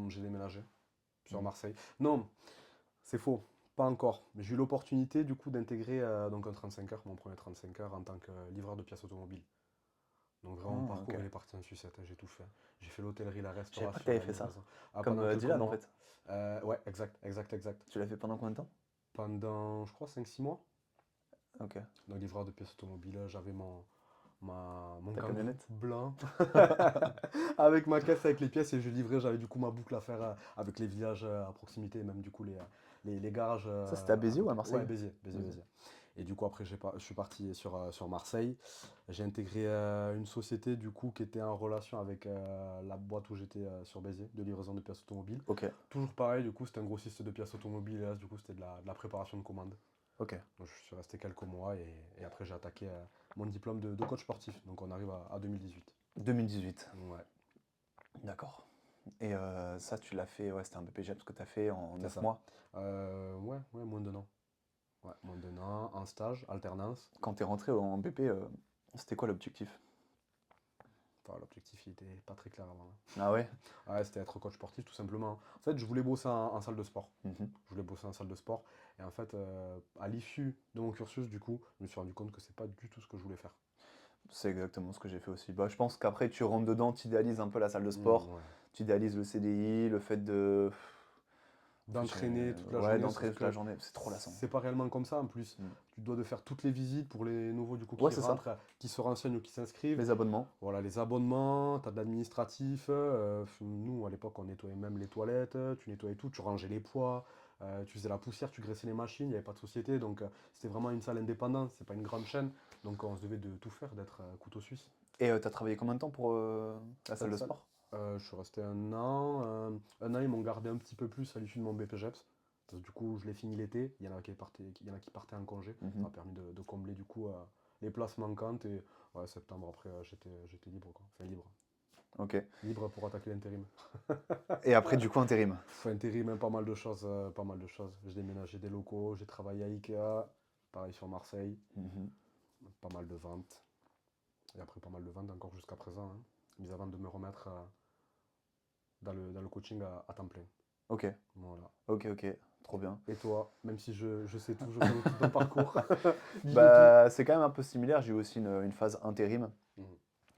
j'ai déménagé sur Hmm. Marseille. Non, c'est faux, pas encore. Mais j'ai eu l'opportunité du coup d'intégrer donc un 35 heures, mon premier 35 heures en tant que livreur de pièces automobiles. Donc vraiment mon Ah, ok. parcours il est parti en sucette, hein, j'ai tout fait. J'ai fait l'hôtellerie, la Je savais pas que restauration, t'avais la fait ça. livraison. Ah, Comme pendant quelques Dylan en mois. fait. Ouais, exact. Tu l'as fait pendant combien de temps? Pendant je crois 5 6 mois. Ok. Donc livreur de pièces automobiles, j'avais mon Ta Kangoo camionnette? blanc avec ma caisse avec les pièces et je livrais, j'avais du coup ma boucle à faire avec les villages à proximité et même du coup les garages Ça, c'était à à Béziers ou à côté. Ouais, Marseille? Béziers. Et du coup après je suis parti sur Marseille. J'ai intégré une société du coup qui était en relation avec la boîte où j'étais sur Béziers, de livraison de pièces automobiles. Ok, Toujours pareil, du coup c'était un grossiste de pièces automobiles et là du coup c'était de la préparation de commandes. ok. Donc, je suis resté quelques mois et après j'ai attaqué mon diplôme de coach sportif. Donc on arrive à 2018. 2018. Ouais, D'accord. Et ça, tu l'as fait, ouais, c'était un BPGEPS que tu as fait en c'est 9 ça. mois. Ouais, moins d'un an. Ouais, moins d'un an, en stage, alternance. Quand tu es rentré en BP, c'était quoi l'objectif? Enfin, l'objectif il était pas très clair avant, hein. Ah ouais? Ouais, c'était être coach sportif tout simplement. En fait, je voulais bosser en salle de sport. Mhm. Je voulais bosser en salle de sport. Et en fait, à l'issue de mon cursus, du coup, je me suis rendu compte que c'est pas du tout ce que je voulais faire. C'est exactement ce que j'ai fait aussi. Bah, je pense qu'après, tu rentres dedans, tu idéalises un peu la salle de sport, Ouais. tu idéalises le CDI, le fait de. En fait, D'entraîner toute la ouais, journée, sauf d'entraîner toute la que journée, c'est trop lassant. c'est pas réellement comme ça en plus. Mm. Tu dois de faire toutes les visites pour les nouveaux du coup Ouais, qui c'est ça. rentrent, qui se renseignent ou qui s'inscrivent. Les abonnements. Voilà, les abonnements, t'as de l'administratif. Nous, à l'époque, on nettoyait même les toilettes, tu nettoyais tout, tu rangeais les poids, tu faisais la poussière, tu graissais les machines, il n'y avait pas de société. Donc, c'était vraiment une salle indépendante, c'est pas une grande chaîne. Donc, on se devait de tout faire, d'être couteau suisse. Et t'as travaillé combien de temps pour la salle Cette de salle, sport? je suis resté un an. Un an, ils m'ont gardé un petit peu plus à l'issue de mon BPGEPS. Parce que du coup, je l'ai fini l'été. Il y en a qui partaient en congé. Ça Mhm. m'a permis de combler du coup les places manquantes. Et ouais, septembre après, j'étais libre, quoi. Enfin, libre. Ok. Libre pour attaquer l'intérim. Et après, du coup, intérim. Intérim, hein, pas mal de choses. Pas mal de choses. J'ai déménagé des locaux, j'ai travaillé à Ikea. Pareil sur Marseille. Mhm. Pas mal de ventes. Et après, pas mal de ventes encore jusqu'à présent, hein. Mis avant de me remettre dans le coaching à temps plein. Ok, Voilà. ok, ok. Trop bien. Et toi, même si je sais tout, je connais tout ton parcours, dis-le tout. Bah, c'est quand même un peu similaire. J'ai eu aussi une phase intérim. Mhm.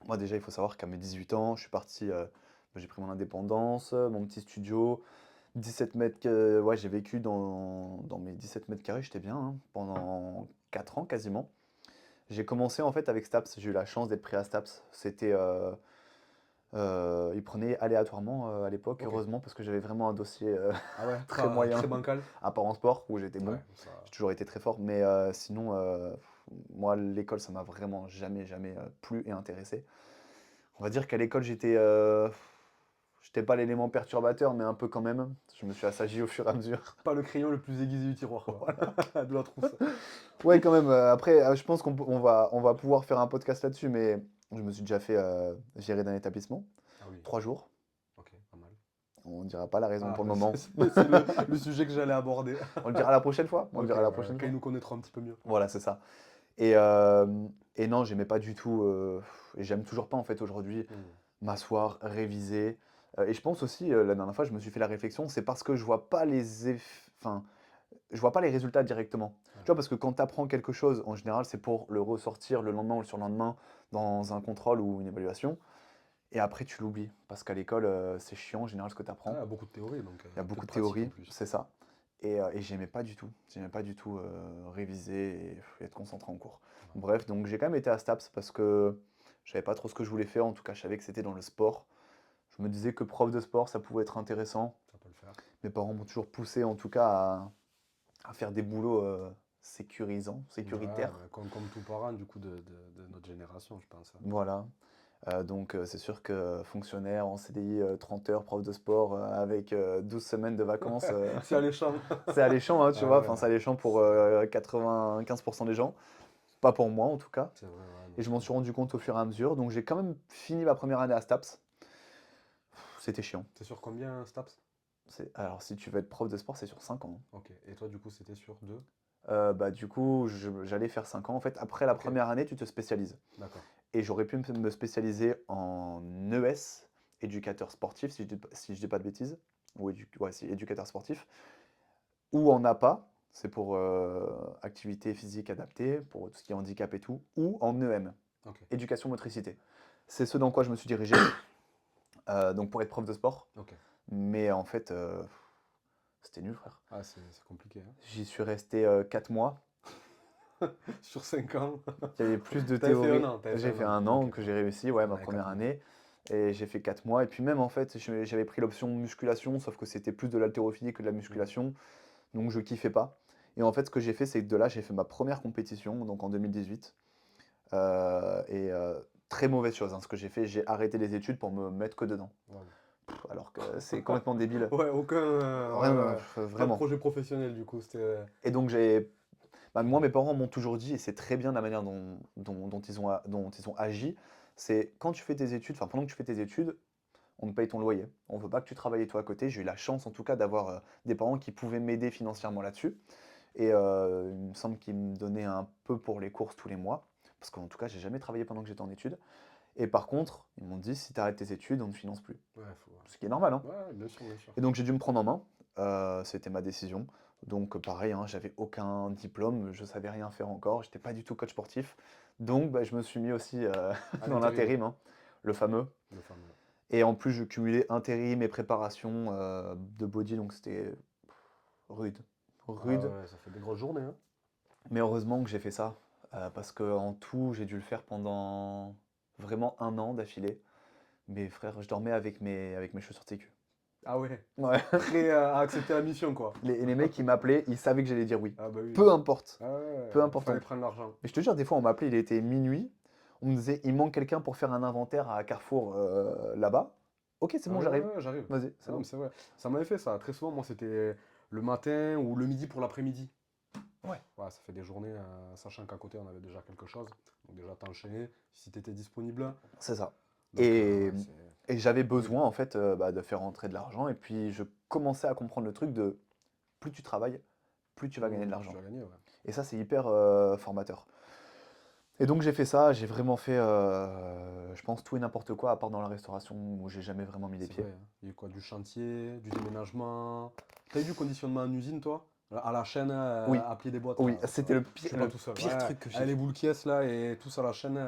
Moi, déjà, il faut savoir qu'à mes 18 ans, je suis parti. J'ai pris mon indépendance, mon petit studio. 17 mètres. Ouais, j'ai vécu dans mes 17 mètres carrés, j'étais bien, hein, pendant 4 ans quasiment. J'ai commencé en fait avec Staps. J'ai eu la chance d'être pris à Staps. Ils prenaient aléatoirement à l'époque, Ok. heureusement, parce que j'avais vraiment un dossier Ah ouais, très moyen, très bancal. à part en sport, où j'étais bon. Ouais, ça. J'ai toujours été très fort, mais sinon, moi, l'école, ça m'a vraiment jamais, jamais plu et intéressé. On va dire qu'à l'école, j'étais pas l'élément perturbateur, mais un peu quand même. Je me suis assagi au fur et à mesure. Pas le crayon le plus aiguisé du tiroir, quoi. De la trousse. Ouais, quand même. Après, je pense qu'on va pouvoir faire un podcast là-dessus, mais je me suis déjà fait virer d'un établissement. Ah oui, 3 jours. ok, pas mal. On ne dira pas la raison Ah, pour le moment. c'est le sujet que j'allais aborder. On le dira la prochaine fois. On le Ok, dira la ouais, prochaine quand ils fois. nous connaîtront un petit peu mieux. Voilà, c'est ça. Et non, j'aimais pas du tout, et j'aime toujours pas en fait aujourd'hui, Hmm. m'asseoir, réviser. Et je pense aussi, la dernière fois, je me suis fait la réflexion, c'est parce que enfin, je vois pas les résultats directement. Ouais. Tu vois, parce que quand tu apprends quelque chose, en général, c'est pour le ressortir le lendemain ou le surlendemain dans un contrôle ou une évaluation. Et après, tu l'oublies. Parce qu'à l'école, c'est chiant en général ce que tu apprends. Ah, beaucoup de théorie, donc Il y a peu beaucoup de de pratique en théories, plus. c'est ça. Et j'aimais pas du tout. J'aimais pas du tout réviser et être concentré en cours. Ouais, Bref, donc j'ai quand même été à STAPS parce que je savais pas trop ce que je voulais faire. En tout cas, je savais que c'était dans le sport. Je me disais que prof de sport, ça pouvait être intéressant. ça peut le faire. Mes parents m'ont toujours poussé, en tout cas, à faire des boulots sécurisants, Ouais, sécuritaires. bah, comme tout parent, du coup, de notre génération, je pense, hein. Voilà. Donc c'est sûr que fonctionnaire en CDI 30 heures, prof de sport, avec 12 semaines de vacances, C'est alléchant. c'est alléchant, hein, tu Ah vois. ouais, Enfin, c'est alléchant pour c'est 95% des gens. Pas pour moi, en tout cas. c'est vrai, ouais, non, Et je je m'en suis comprends. rendu compte au fur et à mesure. Donc j'ai quand même fini ma première année à STAPS. C'était chiant. T'es sur combien, Staps? Alors si tu veux être prof de sport, c'est sur 5 ans. Ok. Et toi, du coup, c'était sur deux? Bah, du coup, j'allais faire 5 ans. En fait, après la Ok, première année, tu te spécialises. d'accord. Et j'aurais pu me spécialiser en ES, éducateur sportif, si je dis pas de bêtises, ou ouais, si, éducateur sportif, ou en APA, c'est pour activité physique adaptée, pour tout ce qui est handicap et tout, ou en EM, Ok, éducation motricité. C'est ce dans quoi je me suis dirigé, donc pour être prof de sport. ok. Mais en fait, c'était nul, frère. Ah, c'est compliqué, hein. J'y suis resté 4 mois. Sur 5 ans. Il y avait plus de T'avais fait un théorie. an, t'avais fait J'ai un fait an. 1 an Ok, que ouais. j'ai réussi, ouais, ma Ouais, 4 première mois. année. Et j'ai fait 4 mois. Et puis même en fait, j'avais pris l'option musculation, sauf que c'était plus de l'haltérophilie que de la Mhm. musculation. Donc je kiffais pas. Et en fait, ce que j'ai fait, c'est que de là, j'ai fait ma première compétition, donc en 2018. Et très mauvaise chose, hein, ce que j'ai fait, j'ai arrêté les études pour me mettre que dedans. Waouh. Alors que c'est complètement débile. Ouais, aucun. Ouais, Vraiment, ouais. Pas de vraiment. projet professionnel, du coup. C'était. Et donc moi, mes parents m'ont toujours dit, et c'est très bien la manière dont ils ont agi, c'est quand tu fais tes études, enfin pendant que tu fais tes études, on te paye ton loyer. On veut pas que tu travailles toi à côté. J'ai eu la chance en tout cas d'avoir des parents qui pouvaient m'aider financièrement là-dessus. Et il me semble qu'ils me donnaient un peu pour les courses tous les mois. Parce qu'en tout cas, j'ai jamais travaillé pendant que j'étais en études. Et par contre, ils m'ont dit, si tu arrêtes tes études, on ne finance plus. Ouais, faut. Ce qui est normal, hein. Ouais, bien sûr, bien sûr. Et donc j'ai dû me prendre en main. C'était ma décision. Donc pareil, hein, j'avais aucun diplôme, je savais rien faire encore. J'étais pas du tout coach sportif. Donc, bah, je me suis mis aussi À dans l'intérim, l'intérim, hein, le fameux. le fameux. Et en plus, je cumulais intérim et préparation de body, donc c'était rude. Ah Rude. ouais, ça fait des grosses journées, hein. Mais heureusement que j'ai fait ça, parce qu'en tout, j'ai dû le faire pendant vraiment 1 an d'affilée. Mais frère, je dormais avec mes chaussures TQ. Ah ouais, Ouais. prêt à accepter la mission, quoi. Les mecs qui m'appelaient, ils savaient que j'allais dire oui. Ah bah oui. Peu importe. Ah ouais, Peu il importe. fallait prendre l'argent. Mais je te jure, des fois, on m'appelait, il était minuit. On me disait, il manque quelqu'un pour faire un inventaire à Carrefour là-bas. Ok, c'est Ah bon, ouais, ouais, j'arrive. ouais, j'arrive. Vas-y, c'est Non, mais bon. c'est vrai. Ça m'avait fait ça. Très souvent, moi, c'était le matin ou le midi pour l'après-midi. Ouais. Ouais, ça fait des journées, sachant qu'à côté, on avait déjà quelque chose. Donc déjà, t'enchaînais si t'étais disponible. C'est ça. Donc, Et, ouais, c'est et j'avais horrible. besoin, en fait, bah, de faire rentrer de l'argent. Et puis, je commençais à comprendre le truc de plus tu travailles, plus tu vas gagner de Tu l'argent. vas gagner, ouais. Et ça, c'est hyper formateur. Et donc, j'ai fait ça. J'ai vraiment fait, je pense, tout et n'importe quoi, à part dans la restauration où j'ai jamais vraiment mis les C'est pieds. vrai, hein. Il y a eu quoi? Du chantier, du déménagement. T'as eu du conditionnement en usine, toi? À la chaîne, Oui, à pied des boîtes, oui, là. c'était Je suis pas le tout seul. pire Ouais, truc que j'ai avec les fait. boules qui là et tous à la chaîne.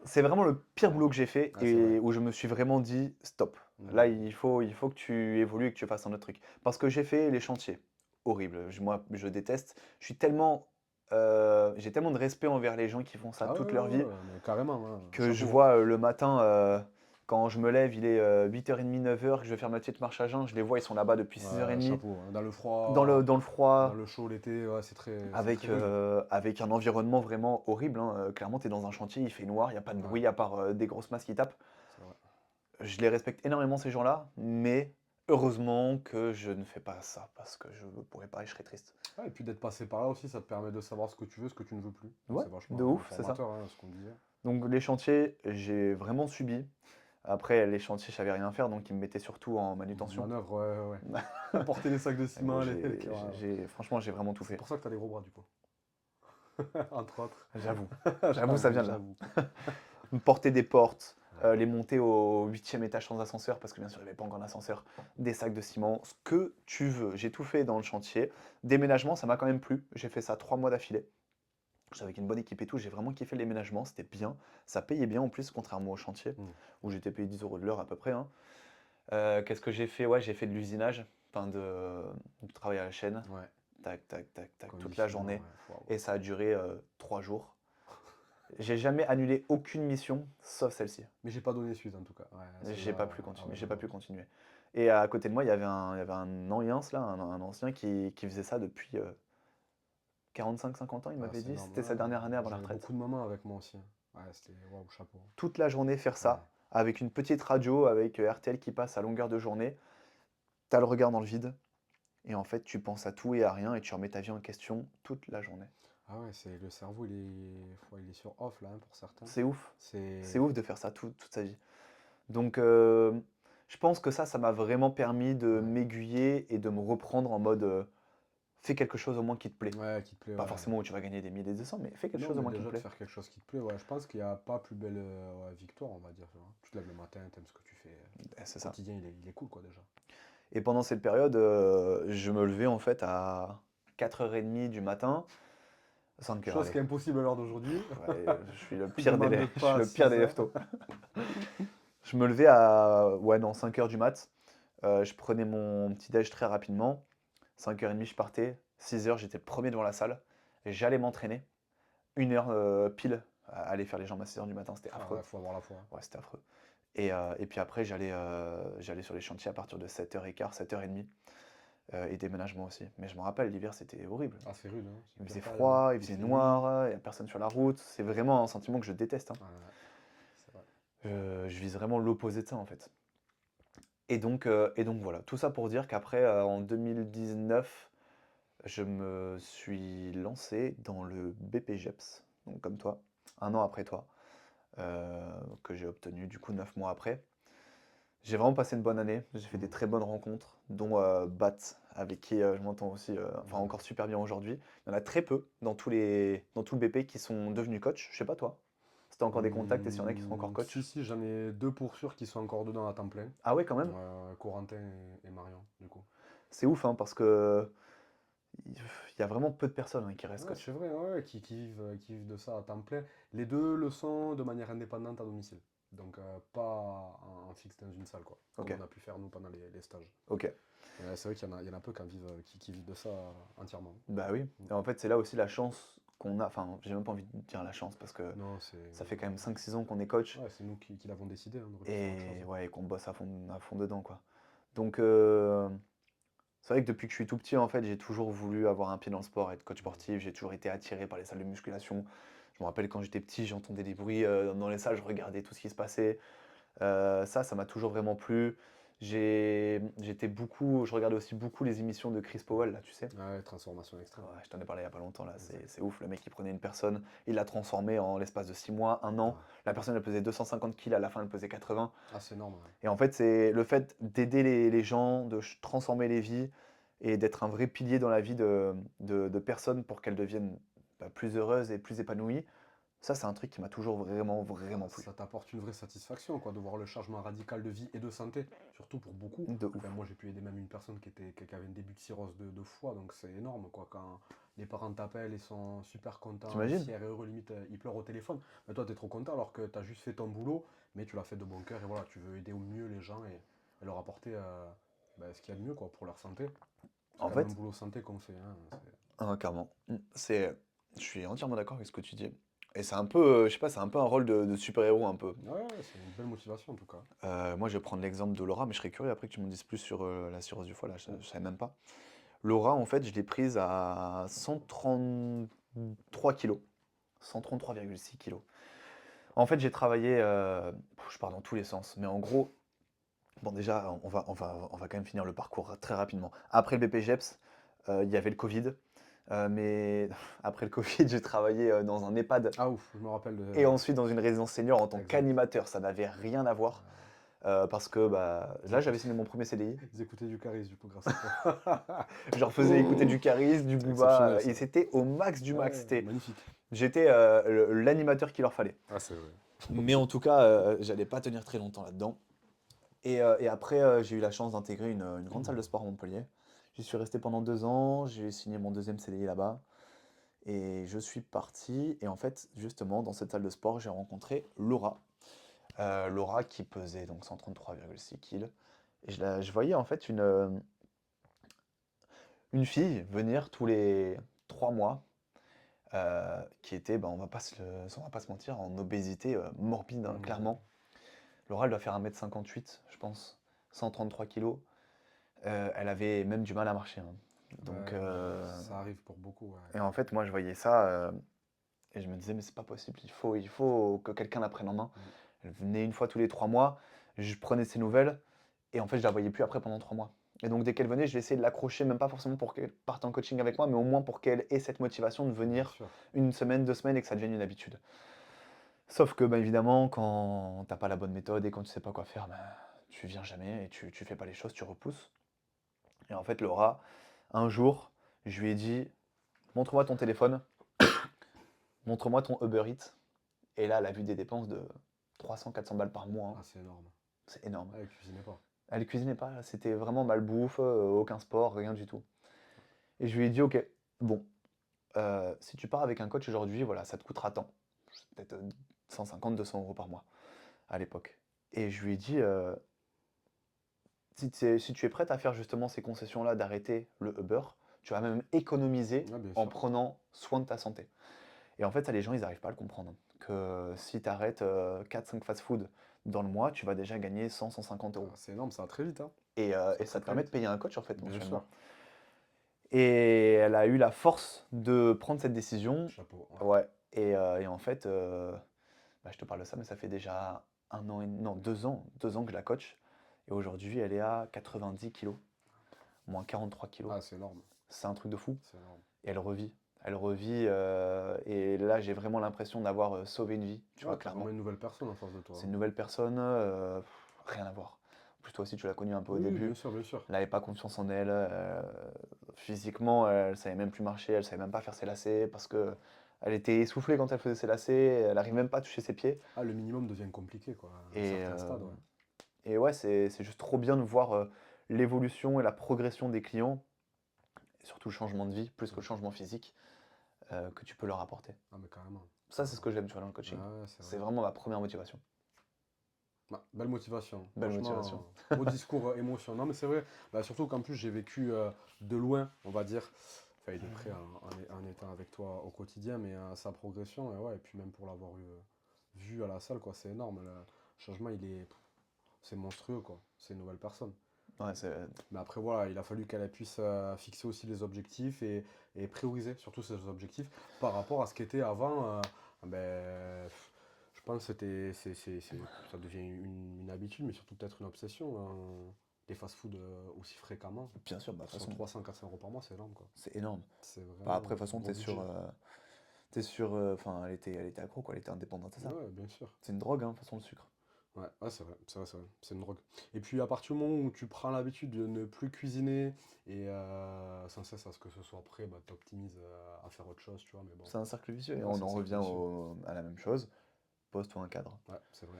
C'est vraiment le pire Ouais, boulot que j'ai fait ouais, c'est vrai. et où je me suis vraiment dit stop. Là, il faut que tu évolues et que tu fasses un autre truc. Parce que j'ai fait les chantiers. Horrible. Moi, je déteste. Je suis tellement, j'ai tellement de respect envers les gens qui font ça Ah ouais, toute leur ouais, vie ouais, mais carrément, hein. que je Chapeau. vois le matin, quand je me lève, il est 8h30, 9h, que je vais faire ma petite marche à jeun. Je les vois, ils sont là-bas depuis Ouais, 6h30 chapeau, hein. Dans le froid, dans le dans froid, le chaud l'été, ouais, c'est très rude. avec un environnement vraiment horrible, hein. Clairement, tu es dans un chantier, il fait noir, il n'y a pas de Ouais, bruit à part des grosses masses qui tapent. c'est vrai. Je les respecte énormément ces gens-là, mais heureusement que je ne fais pas ça parce que je ne pourrais pas et je serais triste. Ouais, et puis d'être passé par là aussi, ça te permet de savoir ce que tu veux, ce que tu ne veux plus. Donc Ouais, c'est de vachement ouf, c'est ça. formateur, hein, ce qu'on disait. Donc les chantiers, j'ai vraiment subi. Après, les chantiers, je savais rien faire, donc ils me mettaient surtout en manutention. Manœuvre, ouais, ouais, ouais. Porter les sacs de Ah, gros, ciment, ouais, ouais. franchement, j'ai vraiment tout C'est fait. pour ça que t'as des gros bras, du coup. Entre autres. J'avoue. J'avoue, ça J'avoue, vient de là. j'avoue. Porter des portes, Ouais. les monter au 8e étage sans ascenseur, parce que bien sûr, il n'y avait pas encore d'ascenseur, des sacs de ciment, ce que tu veux. J'ai tout fait dans le chantier. Déménagement, ça m'a quand même plu. J'ai fait ça 3 mois d'affilée. J'étais avec une bonne équipe et tout, j'ai vraiment kiffé le déménagement, c'était bien. Ça payait bien en plus, contrairement au chantier, Hmm. où j'étais payé 10 € de l'heure à peu près, hein. Qu'est-ce que j'ai fait? Ouais, j'ai fait de l'usinage, enfin du travail à la chaîne. Ouais. Tac, tac, tac, tac, toute la Conditionnement, journée. ouais. Waouh. Et ça a duré 3 jours. J'ai jamais annulé aucune mission, sauf celle-ci. Mais j'ai pas donné suite en tout cas. Ouais, J'ai celle-là. pas pu Ah continuer, ouais, j'ai non, pas non. pu continuer. Et à côté de moi, il y avait un ancien là, un ancien qui faisait ça depuis 45-50 ans, il Ah, m'avait c'est dit. énorme. C'était Ouais, sa dernière année avant la j'avais retraite. beaucoup de mamans avec moi aussi, hein. Ouais, c'était waouh, chapeau. Toute la journée faire Ouais. ça, avec une petite radio, avec RTL qui passe à longueur de journée. T'as le regard dans le vide, et en fait, tu penses à tout et à rien, et tu remets ta vie en question toute la journée. Ah ouais, c'est le cerveau, ouais, il est sur off là, hein, pour certains. C'est ouf. C'est C'est. ouf de faire ça toute sa vie. Donc, je pense que ça m'a vraiment permis de Ouais. m'aiguiller et de me reprendre en mode fais quelque chose au moins qui te plaît. Ouais, qui te plaît, Pas ouais. forcément où tu vas gagner des milliers et des cents, mais fais quelque Non, chose au mais moins qui te déjà de plaît. faire quelque chose qui te plaît, ouais. Je pense qu'il n'y a pas plus belle ouais, victoire, on va dire. Tu vois. Tu te lèves le matin, t'aimes ce que tu fais. Et c'est Le ça. quotidien, il est cool, quoi, déjà. Et pendant cette période, je me levais en fait à 4h30 du matin, 5 heures, Chose allez. qui est impossible à l'heure d'aujourd'hui. Ouais, je suis le pire Demande délai, je suis pas à le pire 6 des heures. leftos. Je me levais à ouais, non, 5 heures du mat. Je prenais mon petit déj très rapidement. 5h30, je partais. 6 heures, j'étais le premier devant la salle. Et j'allais m'entraîner. 1 heure pile à aller faire les jambes à 6 heures du matin, c'était Ah ouais, affreux. faut avoir la foi. Ouais, c'était affreux. Et puis après, j'allais sur les chantiers à partir de 7h15, 7h30. Et déménagement aussi. Mais je me rappelle, l'hiver, c'était horrible. Ah, c'est rude, hein. C'est Il une faisait pire période, hein. froid, il Il faisait fait nuit. noir, il n'y a personne sur la route. C'est vraiment un sentiment que je déteste, hein. Ouais, ouais, c'est vrai. Je vise vraiment l'opposé de ça, en fait. Et donc voilà, tout ça pour dire qu'après, en 2019, je me suis lancé dans le BPGEPS, donc comme toi, 1 an après toi, que j'ai obtenu du coup 9 mois après. J'ai vraiment passé une bonne année, j'ai fait des Mm. très bonnes rencontres, dont Bat, avec qui je m'entends aussi, enfin Ouais. encore super bien aujourd'hui. Il y en a très peu dans tout le BP qui sont devenus coach. Je sais pas toi, si t'as encore des contacts et s'il y en a qui sont encore Si, coach. si, j'en ai deux pour sûr qui sont encore dedans à temps plein. Ah ouais, quand même. Corentin et Marion, du coup. C'est ouf, hein, parce que il y a vraiment peu de personnes qui restent Ouais, c'est coach. vrai, ouais, qui vivent de ça à temps plein. Les deux le sont de manière indépendante à domicile. Donc pas en fixe dans une salle, quoi. Ok, Comme on a pu faire nous pendant les stages. ok. Mais c'est vrai qu'il y en a peu qui vivent de ça entièrement. Bah oui. Mm. Et en fait, c'est là aussi la chance qu'on a. Enfin, j'ai même pas envie de dire la chance parce que Non, c'est ça fait quand même 5-6 ans qu'on est coach ouais, c'est nous qui l'avons décidé, hein, on aurait pu faire autre chose. et ouais, qu'on bosse à fond dedans, quoi. Donc, c'est vrai que depuis que je suis tout petit, en fait, j'ai toujours voulu avoir un pied dans le sport, être coach Mm. sportif. J'ai toujours été attiré par les salles de musculation. Je me rappelle quand j'étais petit, j'entendais des bruits dans les salles, je regardais tout ce qui se passait. Ça m'a toujours vraiment plu. Je regardais aussi beaucoup les émissions de Chris Powell, là, tu sais. Ouais, transformation Ah extrême. ouais, je t'en ai parlé il y a pas longtemps, là, Exact. c'est ouf. Le mec, il prenait une personne, il l'a transformée en l'espace de 6 mois, un an. Ah, La personne, elle pesait 250 kilos, à la fin, elle pesait 80. ah, c'est énorme, ouais. Et en fait, c'est le fait d'aider les gens, transformer les vies et d'être un vrai pilier dans la vie de personnes pour qu'elles deviennent plus heureuses et plus épanouies. Ça, c'est un truc qui m'a toujours vraiment, Ah, vraiment plu. ça t'apporte une vraie satisfaction, quoi, de voir le changement radical de vie et de santé, surtout pour beaucoup. De Enfin, ouf. moi, j'ai pu aider même une personne qui avait un début de cirrhose de foie, donc c'est énorme, quoi. Quand les parents t'appellent, ils sont super contents, T'imagines? fiers et heureux, limite, ils pleurent au téléphone. Mais toi, t'es trop content alors que t'as juste fait ton boulot, mais tu l'as fait de bon cœur, et voilà, tu veux aider au mieux les gens et leur apporter ce qu'il y a de mieux, quoi, pour leur santé. C'est En quand même un fait, boulot santé qu'on fait, hein. clairement. Je suis entièrement d'accord avec ce que tu dis. Et c'est un peu, je sais pas, c'est un peu un rôle de super-héros un peu. Ouais, ouais, c'est une belle motivation, en tout cas. Moi, je vais prendre l'exemple de Laura, mais je serais curieux après que tu me dises plus sur la cirrhose du foie, là, Mm. je savais même pas. Laura, en fait, je l'ai prise à 133 kilos. 133,6 kilos. En fait, j'ai travaillé, je pars dans tous les sens, mais en gros, bon déjà, on va quand même finir le parcours très rapidement. Après le BPGEPS, il y avait le Covid, mais après le Covid, j'ai travaillé dans un EHPAD Ah ouf, je me rappelle et de... ensuite dans une résidence senior en tant Exact. qu'animateur. Ça n'avait rien à voir, parce que Ils là, j'avais écoutaient, signé mon premier CDI. ils écoutaient du Caris, du coup, grâce à toi. Je leur faisais écouter du Caris, du Booba, Exceptionnel, et ça. c'était au max du max. Ouais, magnifique. J'étais l'animateur qu'il leur fallait. Ah, c'est vrai. Mais en tout cas, j'allais pas tenir très longtemps là-dedans. Et après, j'ai eu la chance d'intégrer une grande salle de sport à Montpellier. J'y suis resté pendant 2 ans, j'ai signé mon deuxième CDI là-bas. Et je suis parti. Et en fait, justement, dans cette salle de sport, j'ai rencontré Laura. Laura qui pesait donc 133,6 kg. Et je voyais en fait une fille venir tous les 3 mois qui était, on va pas se mentir, en obésité morbide, hein, Mhm. clairement. Laura, elle doit faire 1m58, je pense, 133 kilos. Elle avait même du mal à marcher, hein. Donc, Ouais, ça arrive pour beaucoup, ouais. et en fait, moi, je voyais ça et je me disais, mais c'est pas possible, il faut que quelqu'un la prenne en main. Mm. Elle venait une fois tous les 3 mois, je prenais ses nouvelles et en fait, je la voyais plus après pendant 3 mois. Et donc, dès qu'elle venait, je vais essayer de l'accrocher, même pas forcément pour qu'elle parte en coaching avec moi, mais au moins pour qu'elle ait cette motivation de Bien venir sûr. une semaine, 2 semaines et que ça devienne une habitude. Sauf que, bah, évidemment, quand t'as pas la bonne méthode et quand tu sais pas quoi faire, bah, tu viens jamais et tu fais pas les choses, tu repousses. Et en fait, Laura, un jour, je lui ai dit, montre-moi ton téléphone, montre-moi ton Uber Eats. Et là, elle a vu des dépenses de 300-400 balles par mois, hein. Ah, c'est énorme. C'est énorme. Ouais, cuisinez pas. Elle cuisinait pas, c'était vraiment malbouffe, aucun sport, rien du tout. Et je lui ai dit, ok, bon, si tu pars avec un coach aujourd'hui, voilà, ça te coûtera tant. Peut-être 150-200 € par mois à l'époque. Et je lui ai dit, si tu es prête à faire justement ces concessions-là, d'arrêter le Uber, tu vas même économiser Ouais, bien en sûr. prenant soin de ta santé. Et en fait, ça, les gens, ils n'arrivent pas à le comprendre. Que si tu arrêtes 4-5 fast-food dans le mois, tu vas déjà gagner 100-150 Ah, euros. c'est énorme, ça va très vite, hein. Et Ça va ça très te très permet de vite. payer un coach, en fait, Bien sûr. mensuellement. Et elle a eu la force de prendre cette décision. Chapeau. Ouais. Ouais. Et en fait, je te parle de ça, mais ça fait déjà un an et non, 2 ans que je la coach. Et aujourd'hui, elle est à 90 kilos, moins 43 kilos. Ah, c'est énorme. C'est un truc de fou. C'est énorme. Et elle revit. Elle revit. Et là, j'ai vraiment l'impression d'avoir sauvé une vie, tu Ouais, vois, t'as vraiment clairement. une nouvelle personne en face de toi, C'est hein. une nouvelle personne, rien à voir. En plus, toi aussi, tu l'as connue un peu au Oui, bien début. sûr, bien sûr. Elle n'avait pas confiance en elle. Physiquement, elle savait même plus marcher, elle savait même pas faire ses lacets parce que elle était essoufflée quand elle faisait ses lacets. Elle n'arrive même pas à toucher ses pieds. Ah, le minimum devient compliqué, quoi, à un Et, certain euh, stade, ouais. et ouais, c'est juste trop bien de voir l'évolution et la progression des clients. et surtout le changement de vie, plus que Mm. le changement physique, que tu peux leur apporter. Ah, mais carrément. Ça, c'est ce que j'aime, tu vois, dans le coaching. Ouais, c'est C'est vrai. vraiment ma première motivation. Bah, belle motivation. Belle motivation. Franchement, beau discours émotion. Non, mais c'est vrai. Bah, surtout qu'en plus, j'ai vécu de loin, on va dire, enfin, et de près en étant avec toi au quotidien, mais sa progression, et, ouais, et puis même pour l'avoir vu à la salle, quoi, c'est énorme. Le changement, c'est monstrueux, quoi. C'est une nouvelle personne. Ouais, c'est Mais après, voilà, il a fallu qu'elle puisse fixer aussi les objectifs et prioriser surtout ses objectifs par rapport à ce qu'était avant. Je pense que ça devient une habitude, mais surtout peut-être une obsession, hein. Des fast-food aussi fréquemment. bien sûr, bah, de toute Sur façon, 300-400 € par mois, c'est énorme, quoi. c'est énorme. C'est Bah, après, vraiment de toute façon, gros budget. t'es sur, enfin, elle était accro, quoi, elle était indépendante à ça. Ouais, bien sûr. C'est une drogue, hein, de toute façon, le sucre. Ouais, ouais, c'est vrai, c'est vrai, c'est vrai. C'est une drogue. Et puis à partir du moment où tu prends l'habitude de ne plus cuisiner et sans cesse à ce que ce soit prêt, bah, t'optimises à faire autre chose, tu vois, mais bon. C'est un cercle vicieux, et Ouais, on c'est un en cercle revient vicieux. à la même chose. Pose-toi un cadre. Ouais, c'est vrai.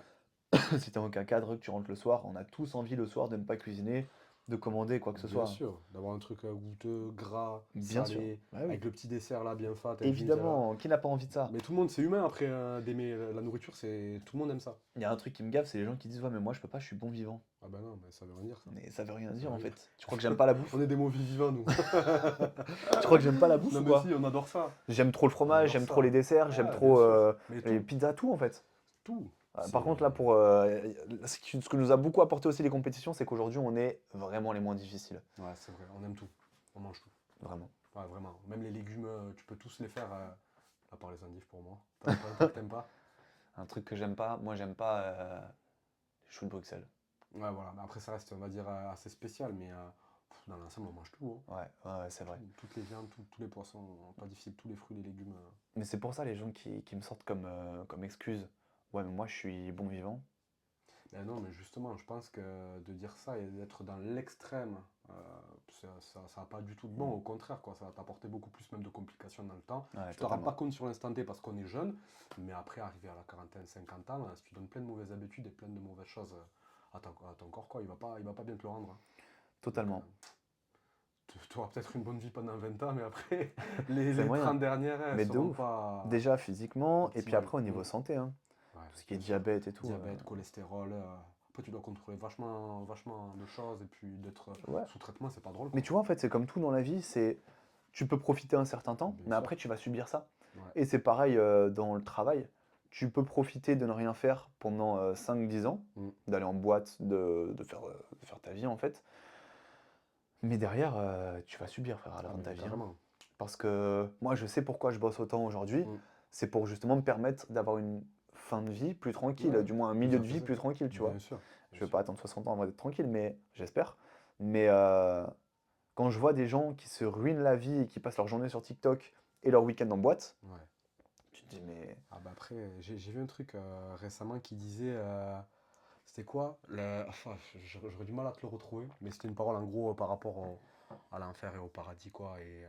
Si t'as aucun cadre, que tu rentres le soir, on a tous envie le soir de ne pas cuisiner, de commander quoi que ce Bien soit. sûr, d'avoir un truc goûteux, gras, Bien sûr. salé, Bah oui. avec le petit dessert là, bien fat, avec du Nutella. Évidemment, qui n'a pas envie de ça? Mais tout le monde, c'est humain après d'aimer la nourriture, tout le monde aime ça. Il y a un truc qui me gave, c'est les gens qui disent ouais mais moi je peux pas, je suis bon vivant. Ah bah non, mais ça veut rien dire ça. Mais ça veut rien Ça dire veut en rien dire. fait. Tu crois que j'aime pas la bouffe? On est des mauvais vivants, nous. Tu crois que j'aime pas la bouffe Non ou mais quoi? si, on adore ça. J'aime trop le On fromage, adore j'aime trop les ça. desserts, j'aime Ah, bien trop sûr. Mais les tout, pizzas, tout en fait. tout. Par contre là C'est... pour ce que nous a beaucoup apporté aussi les compétitions, c'est qu'aujourd'hui on est vraiment les moins difficiles. Ouais, c'est vrai, on aime tout. On mange tout. Vraiment. Ouais, vraiment. Même les légumes, tu peux tous les faire, à part les endives pour moi. T'as pas un truc que t'aimes pas? Un truc que j'aime pas, moi j'aime pas les choux de Bruxelles. Ouais, voilà. Mais après, ça reste, on va dire, assez spécial, mais dans l'ensemble, on mange tout, hein. Ouais, c'est vrai. Toutes les viandes, tous les poissons, pas difficile, tous les fruits, les légumes. Mais c'est pour ça les gens qui me sortent comme excuse. Ouais mais moi je suis bon vivant. Ben non, mais justement, je pense que de dire ça et d'être dans l'extrême, ça a pas du tout de bon. Au contraire, quoi, ça va t'apporter beaucoup plus même de complications dans le temps. Ouais, Tu te rends pas totalement. compte sur l'instant T parce qu'on est jeune, mais après, arriver à la quarantaine, 50 ans, si tu donnes plein de mauvaises habitudes et plein de mauvaises choses à ton corps, quoi, il va pas bien te le rendre, hein. Donc, Totalement. tu auras peut-être une bonne vie pendant 20 ans, mais après, C'est les moyen. 30 dernières, elles Mais de seront ouf. pas Déjà physiquement, et puis optimales. après au niveau santé, hein. Ouais, Tout ce qui est bien sûr. diabète et tout. Diabète, cholestérol. Après, tu dois contrôler vachement, vachement de choses et puis d'être Ouais. sous traitement, c'est pas drôle, Mais quoi. tu vois, en fait, c'est comme tout dans la vie, c'est tu peux profiter un certain temps, Bien mais sûr. après tu vas subir ça. Ouais. Et c'est pareil dans le travail. Tu peux profiter de ne rien faire pendant 5-10 ans, Mm. d'aller en boîte, de faire ta vie en fait. Mais derrière, tu vas subir, frère, à la Ah, fin de ta mais vie, hein. carrément. Parce que moi, je sais pourquoi je bosse autant aujourd'hui. Mm. C'est pour justement me permettre d'avoir une fin de vie plus tranquille, Ouais, du moins un plus milieu de vie apaisé. plus tranquille, tu vois. Bien sûr. Je Bien vais sûr. pas attendre 60 ans avant d'être tranquille, mais j'espère. Mais quand je vois des gens qui se ruinent la vie et qui passent leur journée sur TikTok et leur week-end en boîte, Ouais. tu te dis, mais Ah, bah après, j'ai vu un truc récemment qui disait. C'était quoi? Enfin, j'aurais du mal à te le retrouver, mais c'était une parole en gros par rapport à l'enfer et au paradis, quoi. Et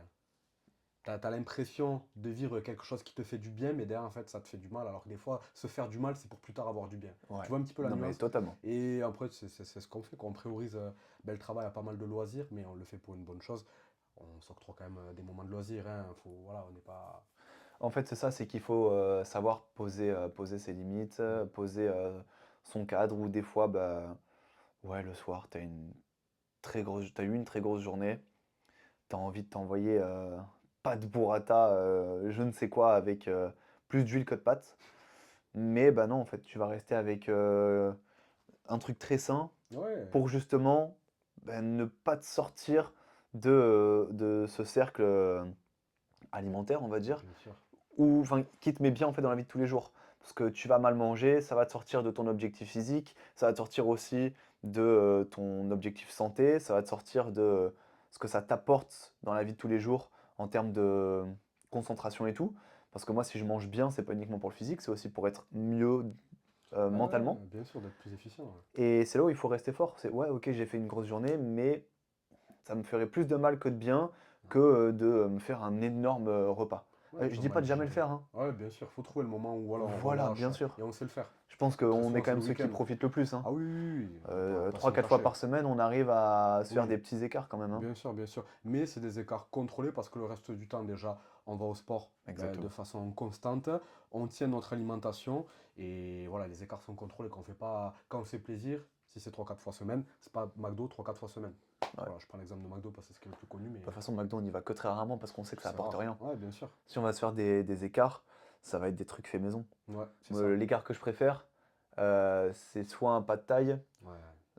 t'as l'impression de vivre quelque chose qui te fait du bien, mais derrière, en fait, ça te fait du mal. Alors que des fois, se faire du mal, c'est pour plus tard avoir du bien. ouais, Tu vois un petit peu la non mais nuance? totalement. Et après, c'est ce qu'on fait, quoi. On priorise ben, le travail à pas mal de loisirs, mais on le fait pour une bonne chose. On s'octroie quand même des moments de loisirs, hein. Voilà, on n'est pas. En fait, c'est ça, c'est qu'il faut savoir poser ses limites, Mm. poser son cadre, ou des fois, bah, ouais, le soir, t'as eu une très grosse journée, t'as envie de t'envoyer pas de burrata, je ne sais quoi, avec plus d'huile que de pâtes. Mais bah non, en fait, tu vas rester avec un truc très sain Ouais, pour justement bah, ne pas te sortir de ce cercle alimentaire, on va dire, bien sûr. ou enfin qui te met bien en fait dans la vie de tous les jours. Parce que tu vas mal manger, ça va te sortir de ton objectif physique, ça va te sortir aussi de ton objectif santé, ça va te sortir de ce que ça t'apporte dans la vie de tous les jours en termes de concentration et tout. Parce que moi, si je mange bien, c'est pas uniquement pour le physique, c'est aussi pour être mieux Ah ouais, mentalement. bien sûr, d'être plus efficient. Ouais. Et c'est là où il faut rester fort. C'est ouais, ok, j'ai fait une grosse journée, mais ça me ferait plus de mal que de bien que de me faire un énorme repas. Ouais, Je tu dis vas pas mal de jamais le digérer. faire, hein. Ouais, bien sûr, faut trouver le moment où voilà, on Voilà, relâche bien sûr. et on sait le faire. Je pense Très qu'on est souvent, quand c'est même le ceux qui week-end. profitent le plus, hein. Ah oui, oui, oui, on va pas se le 3-4 fois cacher. par semaine, on arrive à se faire des Oui, petits écarts quand même, hein. bien sûr, bien sûr. Mais c'est des écarts contrôlés parce que le reste du temps, déjà, on va au sport de Exactement. façon constante, on tient notre alimentation et voilà, les écarts sont contrôlés. Quand on fait pas, quand on se fait plaisir, si c'est 3-4 fois semaine, c'est pas McDo 3-4 fois semaine. Ouais. Voilà, je prends l'exemple de McDo parce que c'est ce qui est le plus connu, De mais toute façon, McDo, on y va que très rarement parce qu'on sait que ça c'est apporte rare. rien. Ouais, bien sûr. Si on va se faire des écarts, ça va être des trucs faits maison. Ouais, c'est ça. L'écart que je préfère, c'est soit un pad thai, Ouais,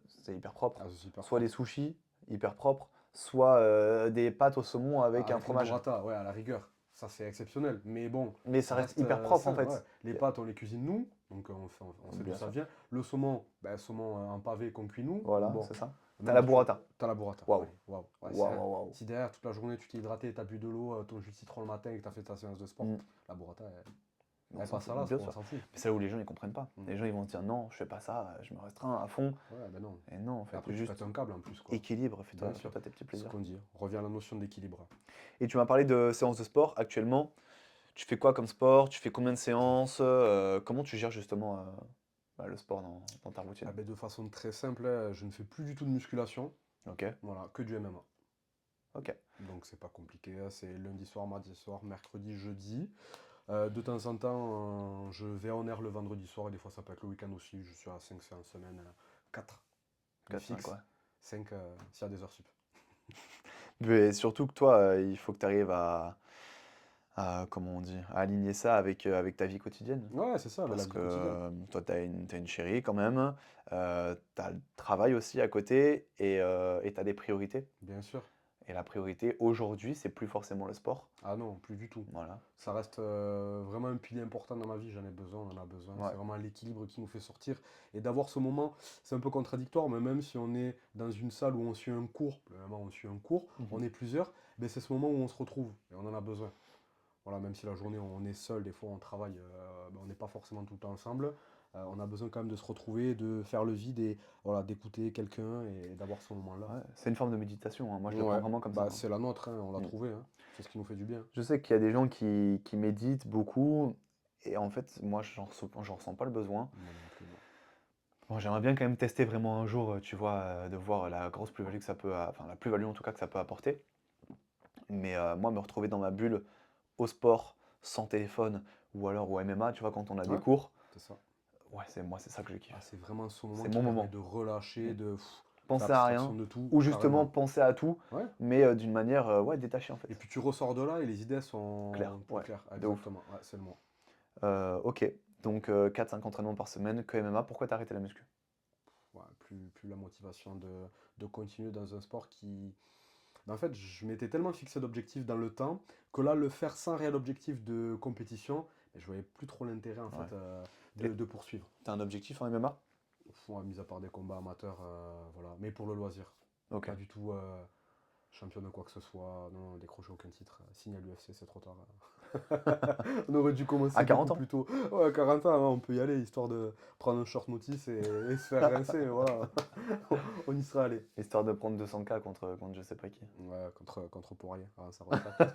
c'est hyper propre, ah, c'est super soit des propre. sushis, hyper propres, soit des pâtes au saumon Ah, avec un avec une fromage. burrata, ouais, à la rigueur, ça c'est exceptionnel. Mais bon, Mais ça ça reste reste hyper propre en sain, ouais. fait. Les pâtes, on les cuisine nous, donc on sait d'où Bien ça sûr. vient. Le saumon, ben, saumon en pavé qu'on cuit nous. Voilà, Bon, c'est ça. T'as la maintenant burrata. t'as la burrata. Waouh. Allez, waouh. Ouais, Waouh, waouh, waouh. si derrière toute la journée tu t'es hydraté, t'as bu de l'eau, ton jus de citron le matin et que t'as fait ta séance de sport, Mm. la burrata, On elle s'en passe fout, à l'as, bien quoi, on sûr. s'en fout. Mais c'est là où les gens ils comprennent pas. Mm. Les gens ils vont se dire non, je fais pas ça, je me restreins à fond. Ouais, ben non. Et non, en Et fait, après tu juste pètes un câble en plus, quoi. équilibre, Bien sûr, fais-toi tes petits c'est ce plaisirs. qu'on dit. On revient à la notion d'équilibre. Et tu m'as parlé de séances de sport. Actuellement, tu fais quoi comme sport? Tu fais combien de séances? Comment tu gères justement le sport dans ta routine? Ah ben, de façon très simple, je ne fais plus du tout de musculation. Ok, Voilà, que du MMA. ok. Donc c'est pas compliqué, hein, c'est lundi soir, mardi soir, mercredi, jeudi. De temps en temps, je vais en air le vendredi soir et des fois ça peut être le week-end aussi. Je suis à 5 séances semaine, 4 de 4-5, fixe, ouais. 5 s'il y a des heures sup. Mais surtout que toi, il faut que tu arrives comment on dit, à aligner ça avec ta vie quotidienne. Ouais, c'est ça, ben, la Parce vie que quotidienne. toi, t'as une chérie quand même, tu le travail aussi à côté et tu as des priorités. Bien sûr. Et la priorité aujourd'hui, c'est plus forcément le sport. Ah non, plus du tout. Voilà. Ça reste vraiment un pilier important dans ma vie, j'en ai besoin, on en a besoin. Ouais. C'est vraiment l'équilibre qui nous fait sortir. Et d'avoir ce moment, c'est un peu contradictoire, mais même si on est dans une salle où on suit un cours, le moment où on suit un cours, on Mhm. est plusieurs, ben c'est ce moment où on se retrouve et on en a besoin. Voilà, même si la journée on est seul, des fois on travaille, ben, on n'est pas forcément tout le temps ensemble. On a besoin quand même de se retrouver, de faire le vide et voilà, d'écouter quelqu'un et d'avoir ce moment-là. Ouais, c'est une forme de méditation, hein. Moi, je le prends Ouais, vraiment comme ça, bah hein. c'est la nôtre, hein, on l'a Mm. trouvé, hein. C'est ce qui nous fait du bien. Je sais qu'il y a des gens qui méditent beaucoup, et en fait, moi, j'en ressens pas le besoin. Moi non plus, non. Bon, j'aimerais bien quand même tester vraiment un jour, tu vois, de voir la grosse plus-value que ça peut, enfin la plus-value en tout cas que ça peut apporter. Mais moi, me retrouver dans ma bulle au sport, sans téléphone, ou alors au MMA, tu vois, quand on a des Ouais, cours, c'est ça. ouais, c'est ça que je Ah, kiffe. c'est vraiment ce moment C'est qui mon permet moment. de Mm. relâcher, de faire Penser à abstraction rien, de tout, ou justement carrément. penser à tout, Ouais. mais d'une manière ouais, détachée en fait. Et puis tu ressors de là et les idées Clair, sont plus ouais, claires. de ouf. Exactement, ouais, c'est le mot. Ok, donc 4-5 entraînements par semaine, que MMA, pourquoi t'as arrêté la muscu? Ouais, plus la motivation de continuer dans un sport qui. En fait, je m'étais tellement fixé d'objectifs dans le temps que là, le faire sans réel objectif de compétition, je voyais plus trop l'intérêt en Ouais. fait Et de poursuivre. t'as un objectif en MMA? Ouais, mis à part des combats amateurs, voilà. Mais pour le loisir. Ok. Pas du tout champion de quoi que ce soit, non, décrocher aucun titre. Signe à l'UFC, c'est trop tard. On aurait dû À commencer 40 beaucoup ans? plus tôt. Ouais, à 40 ans, hein, on peut y aller, histoire de prendre un short notice et se faire rincer, voilà. On y serait allé. Histoire de prendre 200K contre je sais pas qui. Ouais, contre Poirier, avant sa retraite.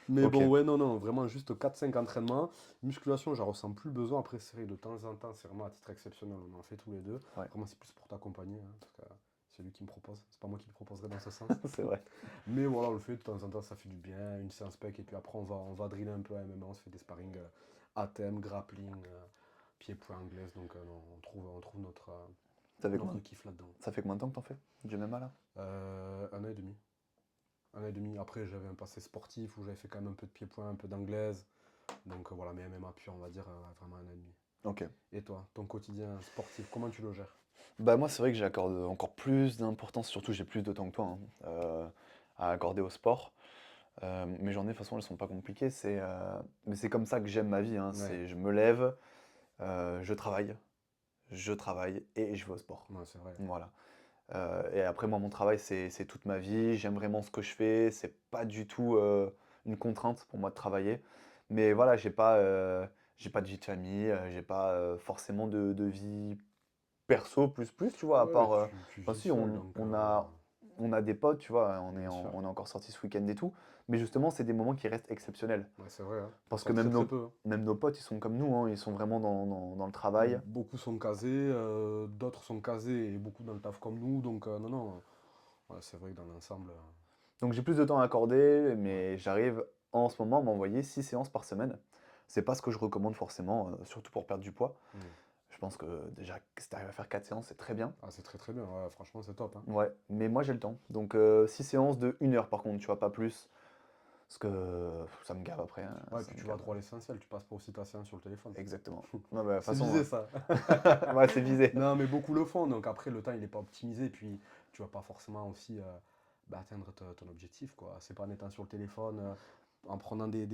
Mais Ok. bon, ouais, non, non, vraiment juste 4-5 entraînements. Musculation, j'en ressens plus le besoin. Après, c'est vrai, de temps en temps, c'est vraiment à titre exceptionnel, on en fait tous les deux. Ouais, Vraiment, c'est plus pour t'accompagner, hein, parce que c'est lui qui me propose. C'est pas moi qui le proposerai dans ce sens. c'est vrai. Mais voilà, on le fait de temps en temps, ça fait du bien. Une séance spec, et puis après, on va driller un peu à MMA. On se fait des sparring à thème, grappling, pied-point anglaise. Donc, non, on trouve Ça fait notre kiff là-dedans. ça fait combien de temps que t'en fais du MMA là? 1 an et demi. 1 an et demi. Après, j'avais un passé sportif où j'avais fait quand même un peu de pied-point, un peu d'anglaise. Donc voilà, mais MMA pur, on va dire vraiment 1 an et demi. Ok. Et toi, ton quotidien sportif, comment tu le gères? Bah moi c'est vrai que j'accorde encore plus d'importance, surtout j'ai plus de temps que toi, hein, à accorder au sport. Mes journées de toute façon elles sont pas compliquées, mais c'est comme ça que j'aime ma vie, hein. Ouais, Je me lève, je travaille et je vais au sport. ouais, c'est vrai. Voilà. Et après moi mon travail c'est toute ma vie, j'aime vraiment ce que je fais, c'est pas du tout une contrainte pour moi de travailler. Mais voilà, j'ai pas de vie de famille, j'ai pas forcément de vie perso plus, tu vois, à Ouais, part, tu enfin vis si, seul, donc on a on a des potes, tu vois, Bien sûr. on est encore sortis ce week-end et tout, mais justement, c'est des moments qui restent exceptionnels. Ouais, c'est vrai, hein. On Parce que sort très très peu, hein. même nos potes, ils sont comme nous, hein, ils sont vraiment dans le travail. Beaucoup sont casés, d'autres sont casés et beaucoup dans le taf comme nous, donc non, non. Ouais, c'est vrai que dans l'ensemble, Donc j'ai plus de temps à accorder, ouais. mais j'arrive en ce moment à m'envoyer 6 séances par semaine. C'est pas ce que je recommande forcément, surtout pour perdre du poids. Mm. Je pense que déjà, si tu arrives à faire 4 séances, c'est très bien. Ah, c'est très très bien, ouais, franchement, c'est top, hein. Ouais, mais moi j'ai le temps. Donc 6 séances de 1 heure par contre, tu vois, pas plus. Parce que ça me gave après, hein, Ouais, et ça puis me tu vas gave. droit à l'essentiel, tu passes pas aussi ta séance sur le téléphone. Exactement. Non, bah, de toute C'est façon, visé ça. ouais, c'est visé. Non, mais beaucoup le font, donc après le temps il n'est pas optimisé, puis tu vas pas forcément aussi atteindre ton objectif, quoi. C'est pas en étant sur le téléphone, en prenant des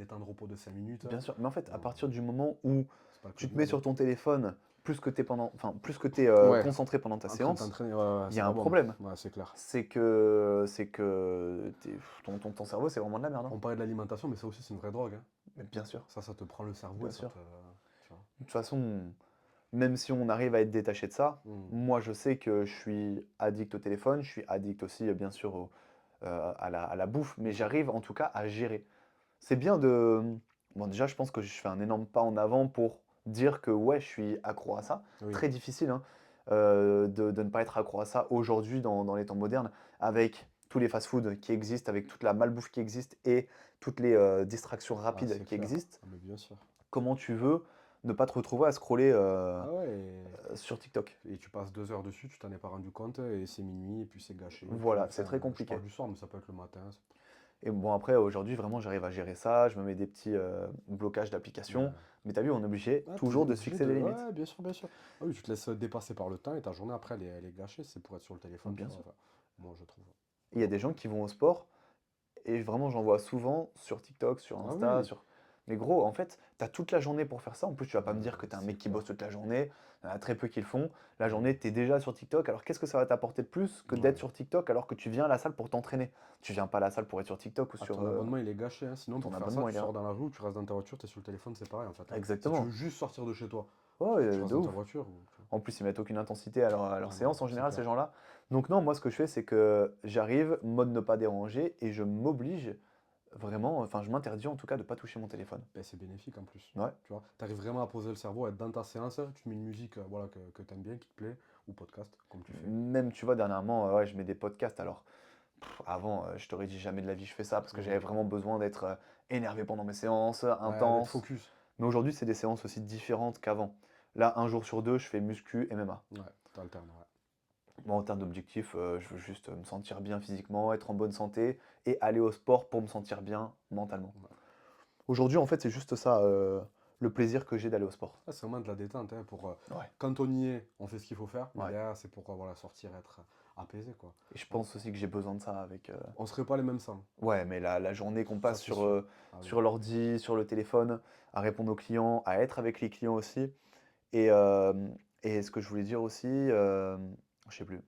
temps de repos de 5 minutes. Bien sûr, mais en fait, à Non, partir du moment où c'est pas le tu Club te mets Med, hein. sur ton téléphone, plus que tu es Ouais, concentré pendant ta en train de séance, t'entraîner, ouais, ouais, il y c'est a pas un bon. problème. Ouais, c'est clair. C'est que ton cerveau, c'est vraiment de la merde, hein. On parlait de l'alimentation, mais ça aussi c'est une vraie drogue, hein. Mais bien sûr, Ça te prend le cerveau et bien ça sûr. te. Tu vois. De toute façon, même si on arrive à être détaché de ça, Hmm. moi je sais que je suis addict au téléphone, je suis addict aussi, bien sûr, à la bouffe, mais Mhm. j'arrive en tout cas à gérer. C'est bien de. Bon, déjà, je pense que je fais un énorme pas en avant pour dire que ouais, je suis accro à ça. Oui, Très difficile, hein, de ne pas être accro à ça aujourd'hui dans les temps modernes, avec tous les fast-foods qui existent, avec toute la malbouffe qui existe et toutes les distractions ah, rapides c'est qui clair. existent. Ah, mais bien sûr. Comment tu veux ne pas te retrouver à scroller Ah ouais, sur TikTok? et tu passes 2 heures dessus, tu t'en es pas rendu compte, et c'est minuit, et puis c'est gâché. Et puis, Voilà, c'est enfin, très je parle compliqué. du soir, mais ça peut être le matin. Et bon, après, aujourd'hui, vraiment, j'arrive à gérer ça. Je me mets des petits blocages Ouais. d'applications. Mais t'as vu, on est obligé Ah, t'es toujours de se obligé fixer de. des limites. Ouais, bien sûr, bien sûr. Ah oui, tu te laisses dépasser par le temps, et ta journée après, elle est gâchée. C'est pour être sur le téléphone, tu Bien vois. sûr. Enfin, moi, je trouve. Il y a des gens qui vont au sport, et vraiment, j'en vois souvent sur TikTok, sur Ah Insta, oui, sur. Mais gros, en fait, t'as toute la journée pour faire ça. En plus, tu vas pas me dire que t'es un c'est mec qui bosse clair. toute la journée. Il y en a très peu qui le font. La Mm. journée, t'es déjà sur TikTok. Alors, qu'est-ce que ça va t'apporter de plus que d'être Ouais. sur TikTok alors que tu viens à la salle pour t'entraîner? Tu viens pas à la salle pour être sur TikTok ou Ah, sur. ton abonnement, il est gâché, hein. Sinon, Ton pour faire ça, abonnement, tu il est là. sors dans la rue, tu restes dans ta voiture, tu es sur le téléphone, c'est pareil en fait, hein. Si tu veux Exactement. juste sortir de chez toi, Ouais, tu restes de dans ta ouf. voiture. En plus, ils mettent aucune intensité à leur Ah non, séance en c'est général, ces clair. gens-là. Donc non, moi, ce que je fais, c'est que j'arrive, mode ne pas déranger, et je m'oblige vraiment, enfin, je m'interdis en tout cas de pas toucher mon téléphone. Ben, c'est bénéfique en plus. Ouais. Tu vois, tu arrives vraiment à poser le cerveau, à être dans ta séance, tu mets une musique voilà, que tu aimes bien, qui te plaît, ou podcast, comme tu fais. Même, tu vois, dernièrement, ouais, je mets des podcasts. Alors, avant, je t'aurais dit jamais de la vie je fais ça parce que j'avais Mm. vraiment besoin d'être énervé pendant mes séances, Ouais, d'être intense. focus. Mais aujourd'hui, c'est des séances aussi différentes qu'avant. Là, un jour sur deux, je fais muscu, MMA. Ouais, t'alternes, ouais. Moi, en termes d'objectifs, je veux juste me sentir bien physiquement, être en bonne santé et aller au sport pour me sentir bien mentalement. Ouais. Aujourd'hui, en fait, c'est juste ça, le plaisir que j'ai d'aller au sport. Ah, c'est vraiment de la détente, hein, pour, Ouais, quand on y est, on fait ce qu'il faut faire, mais ouais. derrière, c'est pour voilà, sortir, être apaisé, quoi. Et je On, pense aussi que j'ai besoin de ça avec. on serait pas les mêmes sans. Ouais, mais la journée qu'on Ça, passe c'est sûr. Ah oui. sur l'ordi, sur le téléphone, à répondre aux clients, à être avec les clients aussi. Et, ce que je voulais dire aussi, je sais plus.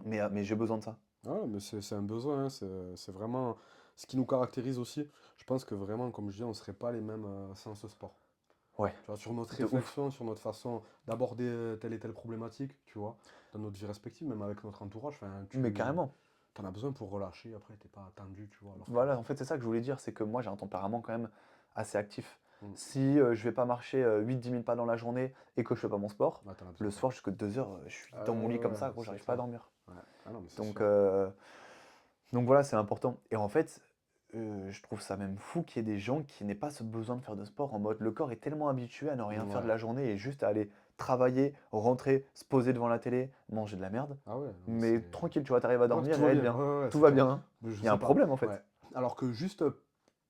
Mais j'ai besoin de ça. Ah, mais c'est un besoin, hein, c'est vraiment ce qui nous caractérise aussi. Je pense que vraiment, comme je dis, on ne serait pas les mêmes sans ce sport. Ouais, Tu vois, sur notre de ouf. réflexion, sur notre façon d'aborder telle et telle problématique, tu vois, dans notre vie respective, même avec notre entourage, enfin, Mais tu carrément. en as besoin pour relâcher, après, t'es pas tendu, tu vois, alors que. Voilà, en fait, c'est ça que je voulais dire, c'est que moi, j'ai un tempérament quand même assez actif. Hmm. Si je vais pas marcher 8-10 000 pas dans la journée et que je fais pas mon sport, Ouais, t'en as besoin, le quoi. soir jusqu'à 2 heures, je suis dans mon lit comme Ouais, ça, gros, c'est j'arrive pas à clair. dormir. Ouais. Ah non, mais c'est Donc, sûr. euh, donc voilà, c'est important. Et en fait, je trouve ça même fou qu'il y ait des gens qui n'aient pas ce besoin de faire de sport en mode le corps est tellement habitué à ne rien faire de Ouais. la journée et juste à aller travailler, rentrer, se poser devant la télé, manger de la merde. Ah ouais, non, mais Mais c'est. tranquille, tu vois, t'arrives à Ouais, tout dormir et va à être bien, bien. ouais, ouais, ouais, Tout c'est va clair. bien, hein. Mais je Il y a un sais pas. problème en Ouais. fait. Alors que juste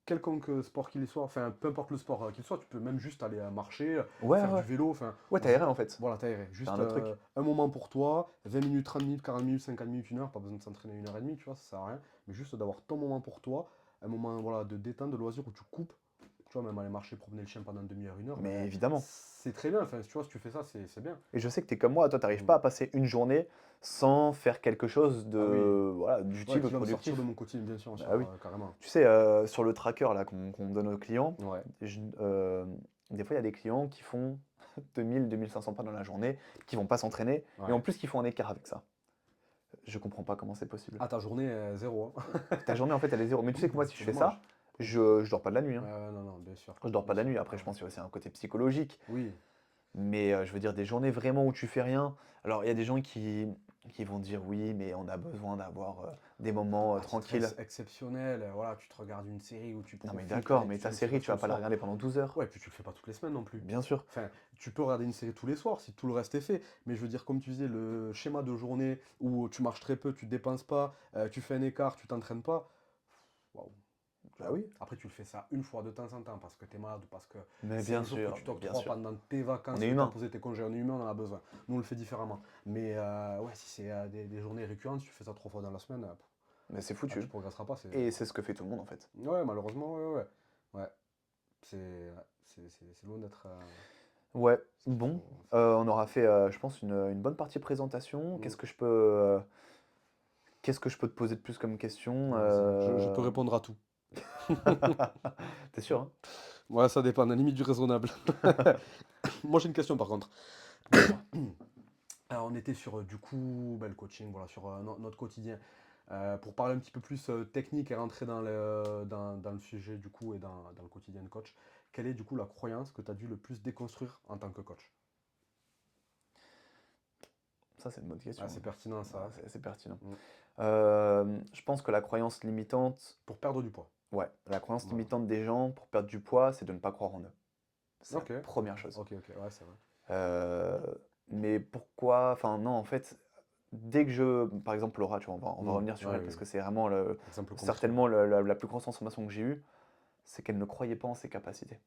quelconque sport qu'il soit, enfin peu importe le sport qu'il soit, tu peux même juste aller marcher, Ouais, faire ouais. du vélo, enfin, Ouais, t'as aéré en fait. voilà, t'aérer. C'est Juste un autre truc. un moment pour toi, 20 minutes, 30 minutes, 40 minutes, 50 minutes, 1 heure, pas besoin de s'entraîner 1 heure et demie, tu vois, ça sert à rien. Mais juste d'avoir ton moment pour toi, un moment voilà, de détente, de loisir où tu coupes, tu vois, même aller marcher, promener le chien pendant une demi-heure, 1 heure, Mais ben, évidemment. c'est très bien, enfin, tu vois, si tu fais ça, c'est bien. Et je sais que t'es comme moi, toi, t'arrives Mm. pas à passer une journée sans faire quelque chose Ah oui, de, voilà, ouais, d'utile ou qui de va me sortir de productif. mon quotidien, bien sûr, Bah oui. carrément. Tu sais, sur le tracker là qu'on donne aux clients, Ouais, des fois il y a des clients qui font 2000, 2500 pas dans la journée, qui vont pas s'entraîner, et en ouais. plus qui font un écart avec ça. Je comprends pas comment c'est possible. Ah, ta journée est zéro, hein. Ta journée, en fait, elle est zéro. Mais tu sais que moi, si je C'est fais ça, dommage. je dors pas de la nuit, hein. Non, non, bien sûr. Je dors pas Bien de la sûr. nuit. Après, Ouais, je ouais. pense qu'il y a aussi un côté psychologique. Oui. Mais je veux dire, des journées vraiment où tu fais rien. Alors, il y a des gens qui vont dire oui, mais on a besoin d'avoir des moments À titre tranquilles. exceptionnel, voilà, tu te regardes une série où tu Non, mais profites, d'accord, allez, mais tu fais ta un petit série, tu resto vas le pas la soir. regarder pendant 12 heures. Ouais, puis tu le fais pas toutes les semaines non plus. Bien sûr. Enfin, tu peux regarder une série tous les soirs si tout le reste est fait, mais je veux dire, comme tu disais, le schéma de journée où tu marches très peu, tu te dépenses pas, tu fais un écart, tu t'entraînes pas, waouh, tu Bah vois. oui. Après, tu le fais ça une fois de temps en temps parce que tu es malade ou parce que Mais c'est un bien jour que sûr, tu mais bien t'octroies sûr. pendant tes On vacances, est que tu as humain. posé tes congés. On est humain, on en a besoin. Nous, on le fait différemment. Mais ouais, si c'est des journées récurrentes, si tu fais ça 3 fois dans la semaine, Mais c'est ah, tu foutu. progresseras pas. Et c'est ce que fait tout le monde, en fait. Ouais, malheureusement, ouais, ouais. Ouais, c'est loin d'être Ouais, ce qu'il bon. faut. On aura fait, je pense, une bonne partie présentation. Mm. Qu'est-ce que je peux te poser de plus comme question? Vas-y, je peux répondre à tout. T'es sûr, hein? Ouais, ça dépend, à la limite du raisonnable. Moi, j'ai une question par contre. Dis-moi. Alors, on était sur du coup le coaching, voilà, sur notre quotidien. Pour parler un petit peu plus technique et rentrer dans le sujet du coup et dans le quotidien de coach, quelle est du coup la croyance que tu as dû le plus déconstruire en tant que coach? Ça, c'est une bonne Ah, question, c'est hein. pertinent Ouais, ça. c'est pertinent. Mm. Je pense que la croyance limitante, Pour perdre du poids. ouais, la croyance Voilà. limitante des gens pour perdre du poids, c'est de ne pas croire en eux. C'est la Ok, ok, première chose. ok, ok, ouais, c'est vrai. Euh, mais pourquoi? Enfin, non, en fait, dès que je. Par exemple, Laura, tu vois, on va Mm. revenir sur Ouais, elle oui, parce oui. que c'est vraiment Exemple concret, ouais. certainement la plus grosse transformation que j'ai eue, c'est qu'elle ne croyait pas en ses capacités.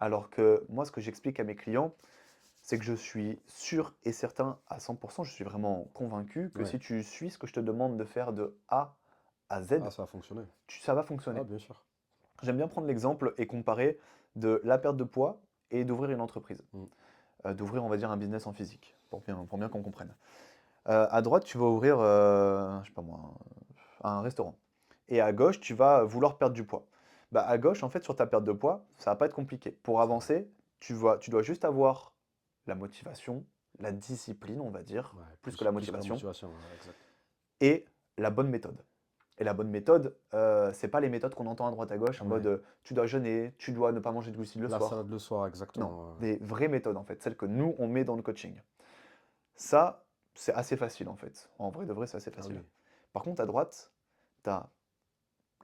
Alors que moi, ce que j'explique à mes clients, c'est que je suis sûr et certain à 100%, je suis vraiment convaincu que Ouais. si tu suis ce que je te demande de faire de A à Ah, Z, ça a fonctionné. ça va Ah, fonctionner. bien sûr. J'aime bien prendre l'exemple et comparer de la perte de poids et d'ouvrir une entreprise. Mm. D'ouvrir, on va dire, un business en physique, pour bien qu'on comprenne. À droite, tu vas ouvrir, je sais pas moi, un restaurant. Et à gauche, tu vas vouloir perdre du poids. Bah, à gauche, en fait, sur ta perte de poids, ça va pas être compliqué. Pour C'est vrai. avancer, tu dois juste avoir la motivation, la discipline, on va dire, Ouais, plus que la plus que la motivation, motivation, ouais, exact. et la bonne méthode. Et la bonne méthode, c'est pas les méthodes qu'on entend à droite à gauche en mode Ouais. tu dois jeûner, tu dois ne pas manger de glucides le La soir. salade le soir, Non, exactement. des vraies méthodes en fait, celles que nous on met dans le coaching. Ça, c'est assez facile en fait. En vrai de vrai, c'est assez Ah facile. oui. Par contre, à droite, tu as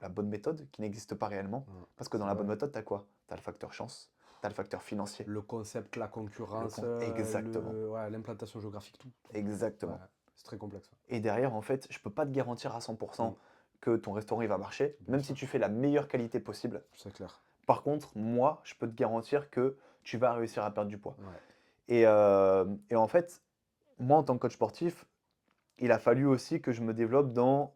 la bonne méthode qui n'existe pas réellement. Ouais, Parce que dans c'est la bonne vrai. méthode, tu as quoi? Tu as le facteur chance, tu as le facteur financier, Le concept, la concurrence, Exactement. ouais, l'implantation géographique, tout. Ouais, Exactement. c'est très complexe. Et derrière, en fait, je peux pas te garantir à Ouais. 100% que ton restaurant il va marcher, Bien même si sûr, tu fais la meilleure qualité possible. c'est clair. Par contre, moi, je peux te garantir que tu vas réussir à perdre du poids. Ouais. Et en fait, moi, en tant que coach sportif, il a fallu aussi que je me développe dans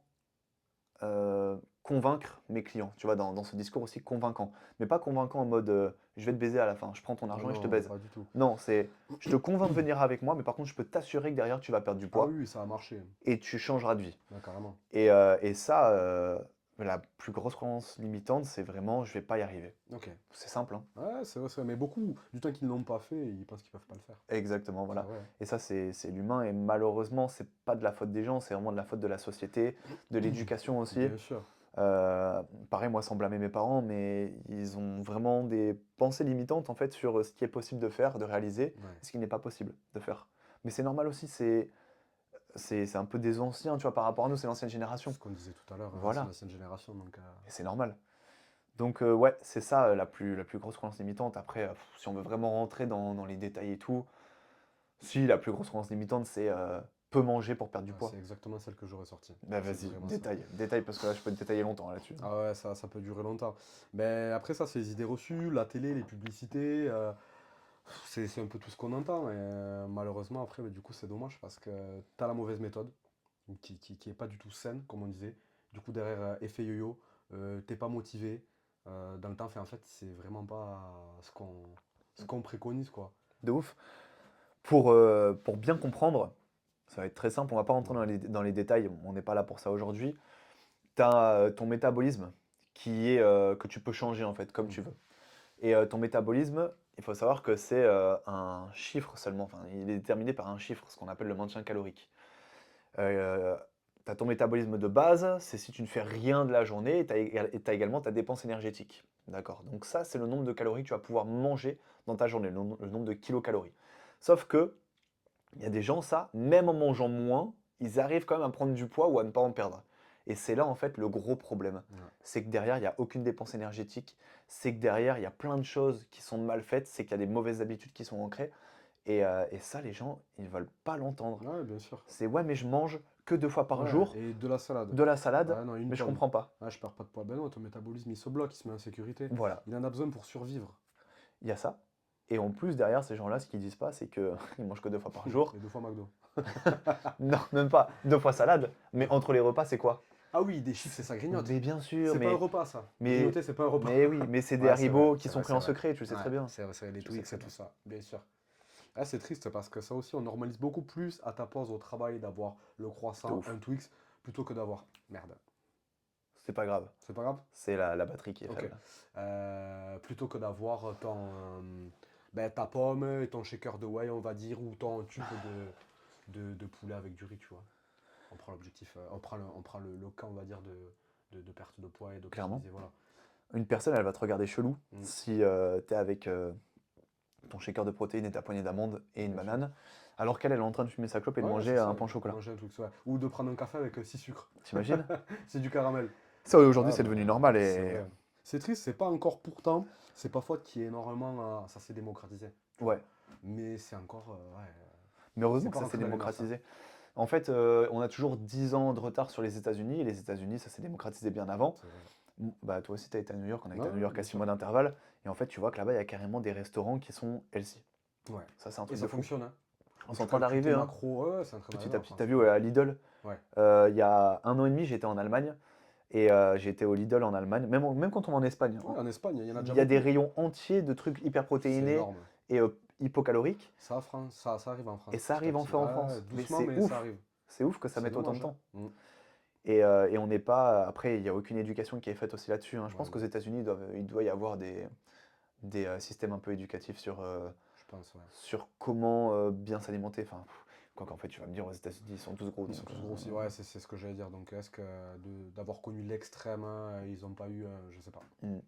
convaincre mes clients, tu vois, dans ce discours aussi convaincant. Mais pas convaincant en mode je vais te baiser à la fin, je prends ton Ah argent et je te non, baise. pas du tout. Non, c'est je te convainc de venir avec moi, mais par contre, je peux t'assurer que derrière, tu vas perdre du Ah oui, poids oui, ça a marché. et tu changeras de vie. Ouais, carrément. Et ça, la plus grosse croyance limitante, c'est vraiment je vais pas y arriver. Ok. C'est simple, hein. Ouais, c'est vrai, c'est vrai. Mais beaucoup, du temps qu'ils ne l'ont pas fait, ils pensent qu'ils peuvent pas le faire. Exactement, C'est voilà. vrai. Et ça, c'est l'humain. Et malheureusement, c'est pas de la faute des gens, c'est vraiment de la faute de la société, de l'éducation aussi. Bien sûr. Euh, Pareil, moi, sans blâmer mes parents, mais ils ont vraiment des pensées limitantes en fait sur ce qui est possible de faire, de réaliser, Ouais. et ce qui n'est pas possible de faire. Mais c'est normal aussi, c'est un peu des anciens, tu vois, par rapport à nous, c'est l'ancienne C'est génération. ce qu'on disait tout à l'heure, hein, c'est Voilà, l'ancienne génération, donc et c'est normal. Donc ouais, c'est ça la plus grosse croyance limitante. Après, si on veut vraiment rentrer dans les détails et tout, si la plus grosse croyance limitante, c'est peu manger pour perdre du ouais, poids. c'est exactement celle que j'aurais sortie. Bah C'est vas-y, vraiment ça. détail, détail, parce que là, je peux te détailler longtemps là-dessus. Ah ouais, ça peut durer longtemps. Mais après ça, c'est les idées reçues, la télé, les publicités, c'est un peu tout ce qu'on entend. Et malheureusement, après, bah, du coup, c'est dommage parce que tu as la mauvaise méthode, qui est pas du tout saine, comme on disait. Du coup, derrière, effet yo-yo, t'es pas motivé dans le temps. Fait, en fait, c'est vraiment pas ce qu'on préconise, quoi. De ouf. Pour bien comprendre, ça va être très simple, on va pas rentrer Ouais. dans les détails, on n'est pas là pour ça aujourd'hui. Tu as ton métabolisme que tu peux changer en fait, comme Mm. tu veux. Et ton métabolisme, il faut savoir que c'est un chiffre seulement, enfin, il est déterminé par un chiffre, ce qu'on appelle le maintien calorique. Euh, as ton métabolisme de base, c'est si tu ne fais rien de la journée, et tu as également ta dépense énergétique. D'accord? Donc ça, c'est le nombre de calories que tu vas pouvoir manger dans ta journée, le nombre de kilocalories. Sauf que, il y a des gens, ça, même en mangeant moins, ils arrivent quand même à prendre du poids ou à ne pas en perdre. Et c'est là, en fait, le gros problème. Ouais. C'est que derrière, il n'y a aucune dépense énergétique. C'est que derrière, il y a plein de choses qui sont mal faites. C'est qu'il y a des mauvaises habitudes qui sont ancrées. Et ça, les gens, ils ne veulent pas l'entendre. Ouais, bien sûr. C'est ouais, mais je mange que 2 fois par Ouais, jour et de la salade. de la salade, Ouais, non, une mais je pomme. comprends pas. Ouais, je perds pas de poids. Ben non, ton métabolisme, il se bloque, il se met en sécurité. Voilà, Il en a besoin pour survivre. il y a ça. Et en plus, derrière, ces gens-là, ce qu'ils disent pas, c'est qu'ils mangent que 2 fois par jour. Et 2 fois McDo. Non, même pas. 2 fois salade. Mais entre les repas, c'est quoi? Ah oui, des chips, et ça grignote. Mais bien sûr, C'est pas un repas, ça. mais, Grignoter, c'est pas un repas. mais oui, mais c'est des Ouais, c'est vrai, Haribo qui c'est sont vrai, pris c'est en vrai. secret, tu le sais Ouais, très bien. c'est vrai, les Tu le sais Twix très et bien. tout ça, bien sûr. Ah, c'est triste parce que ça aussi, on normalise beaucoup plus à ta pause au travail d'avoir le De croissant, ouf. un Twix, plutôt que d'avoir. Merde, C'est pas grave. c'est pas grave? C'est la batterie qui est Ok. faible. Plutôt que d'avoir ben, ta pomme et ton shaker de whey, on va dire, ou ton tube de poulet avec du riz, tu vois. On prend l'objectif, on prend le cas, on va dire, de perte de poids et Clairement. d'optimiser, voilà. Une personne, elle va te regarder chelou Mm. si tu es avec ton shaker de protéines et ta poignée d'amandes et une Bien sûr. banane, alors qu'elle, elle est en train de fumer sa clope et de Ouais, manger c'est ça, un pain au chocolat. manger un truc, ouais. Ou de prendre un café avec 6 sucres. T'imagines? C'est du caramel. Ça, aujourd'hui, Ah, c'est ben, devenu normal c'est et... vrai. C'est triste, c'est pas encore pourtant, c'est pas faute qu'il y ait énormément, ça s'est démocratisé, tu vois. Ouais. Mais c'est encore, ouais, Mais heureusement c'est que pas ça s'est rentré dans les mœurs, ça. démocratisé. En fait, on a toujours 10 ans de retard sur les États-Unis, et les États-Unis, ça s'est démocratisé bien avant. C'est vrai. Bah, toi aussi, tu as été à New York, on a été à New Ouais, York à bien 6 sûr. mois d'intervalle, et en fait, tu vois que là-bas, il y a carrément des restaurants qui sont healthy. Ouais. Ça, c'est un Et truc de ça fou. fonctionne, hein. On Où est en tu train calcules tes d'arriver, hein. macros, ouais, ouais, c'est en train d'arriver Petit à en petit, France, t'as c'est vu, cool. ouais, à Lidl, Ouais, il y a 1 an et demi, j'étais en Allemagne, et j'ai été au Lidl en Allemagne, même quand on va en Espagne, ouais, en Espagne, il y en a il déjà y a des beaucoup. rayons entiers de trucs hyper C'est protéinés énorme. et hypocaloriques, Ça arrive en et France, ça petit à arrive petit. enfin en Ouais, France. Mais doucement, mais ça arrive. c'est ouf que ça C'est mette autant de dommage, hein. temps. Mm. Et on n'est pas. Après, il n'y a aucune éducation qui est faite aussi là-dessus, hein. Je Ouais, pense qu'aux non, États-Unis, il doit y avoir des systèmes un peu éducatifs je pense, ouais. sur comment bien s'alimenter. Enfin, quoi qu'en fait, tu vas me dire, aux États-Unis, ils sont tous gros. Ils sont Donc, tous grossis, ouais, c'est ce que j'allais dire. Donc, est-ce que d'avoir connu l'extrême, hein, ils n'ont pas eu, je sais pas. hmm.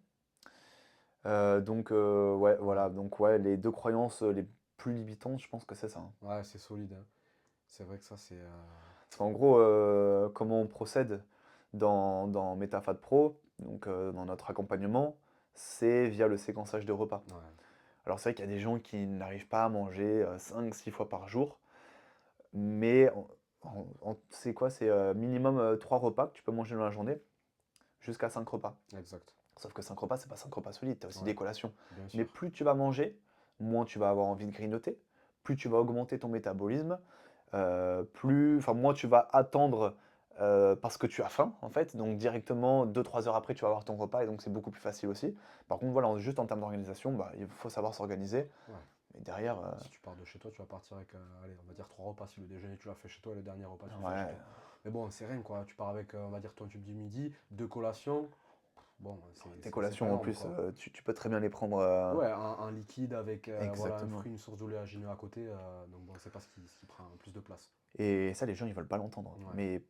Ouais, Ouais, voilà. Donc, ouais, les 2 croyances les plus limitantes, je pense que c'est ça, hein. ouais, c'est solide, hein. C'est vrai que ça, c'est. Parce qu'en gros, comment on procède dans MetaFat Pro, donc dans notre accompagnement, c'est via le séquençage de repas. Ouais, Alors c'est vrai qu'il y a des gens qui n'arrivent pas à manger 5-6 fois par jour, mais c'est quoi? C'est minimum 3 repas que tu peux manger dans la journée, jusqu'à 5 repas. exact. Sauf que 5 repas, c'est pas 5 repas solides, tu as aussi Ouais, des collations. bien Mais sûr. plus tu vas manger, moins tu vas avoir envie de grignoter, plus tu vas augmenter ton métabolisme, enfin, moins tu vas attendre parce que tu as faim, en fait. Donc directement, 2-3 heures après, tu vas avoir ton repas et donc c'est beaucoup plus facile aussi. Par contre, voilà, juste en termes d'organisation, bah, il faut savoir s'organiser. Ouais. Mais derrière, Si tu pars de chez toi, tu vas partir avec, allez, on va dire 3 repas. Si le déjeuner tu l'as fait chez toi, le dernier repas tu le fais chez ouais, toi. Mais bon, c'est rien quoi. Tu pars avec, on va dire, ton tube du midi, 2 collations. Bon, tes c'est pas collations en énorme plus, quoi. tu peux très bien les prendre. Ouais, un liquide avec voilà, un Exactement. fruit, une source d'oléagineux à côté. Donc bon, c'est pas ce qui prend plus de place. Et ça, les gens, ils veulent pas l'entendre. Ouais, Mais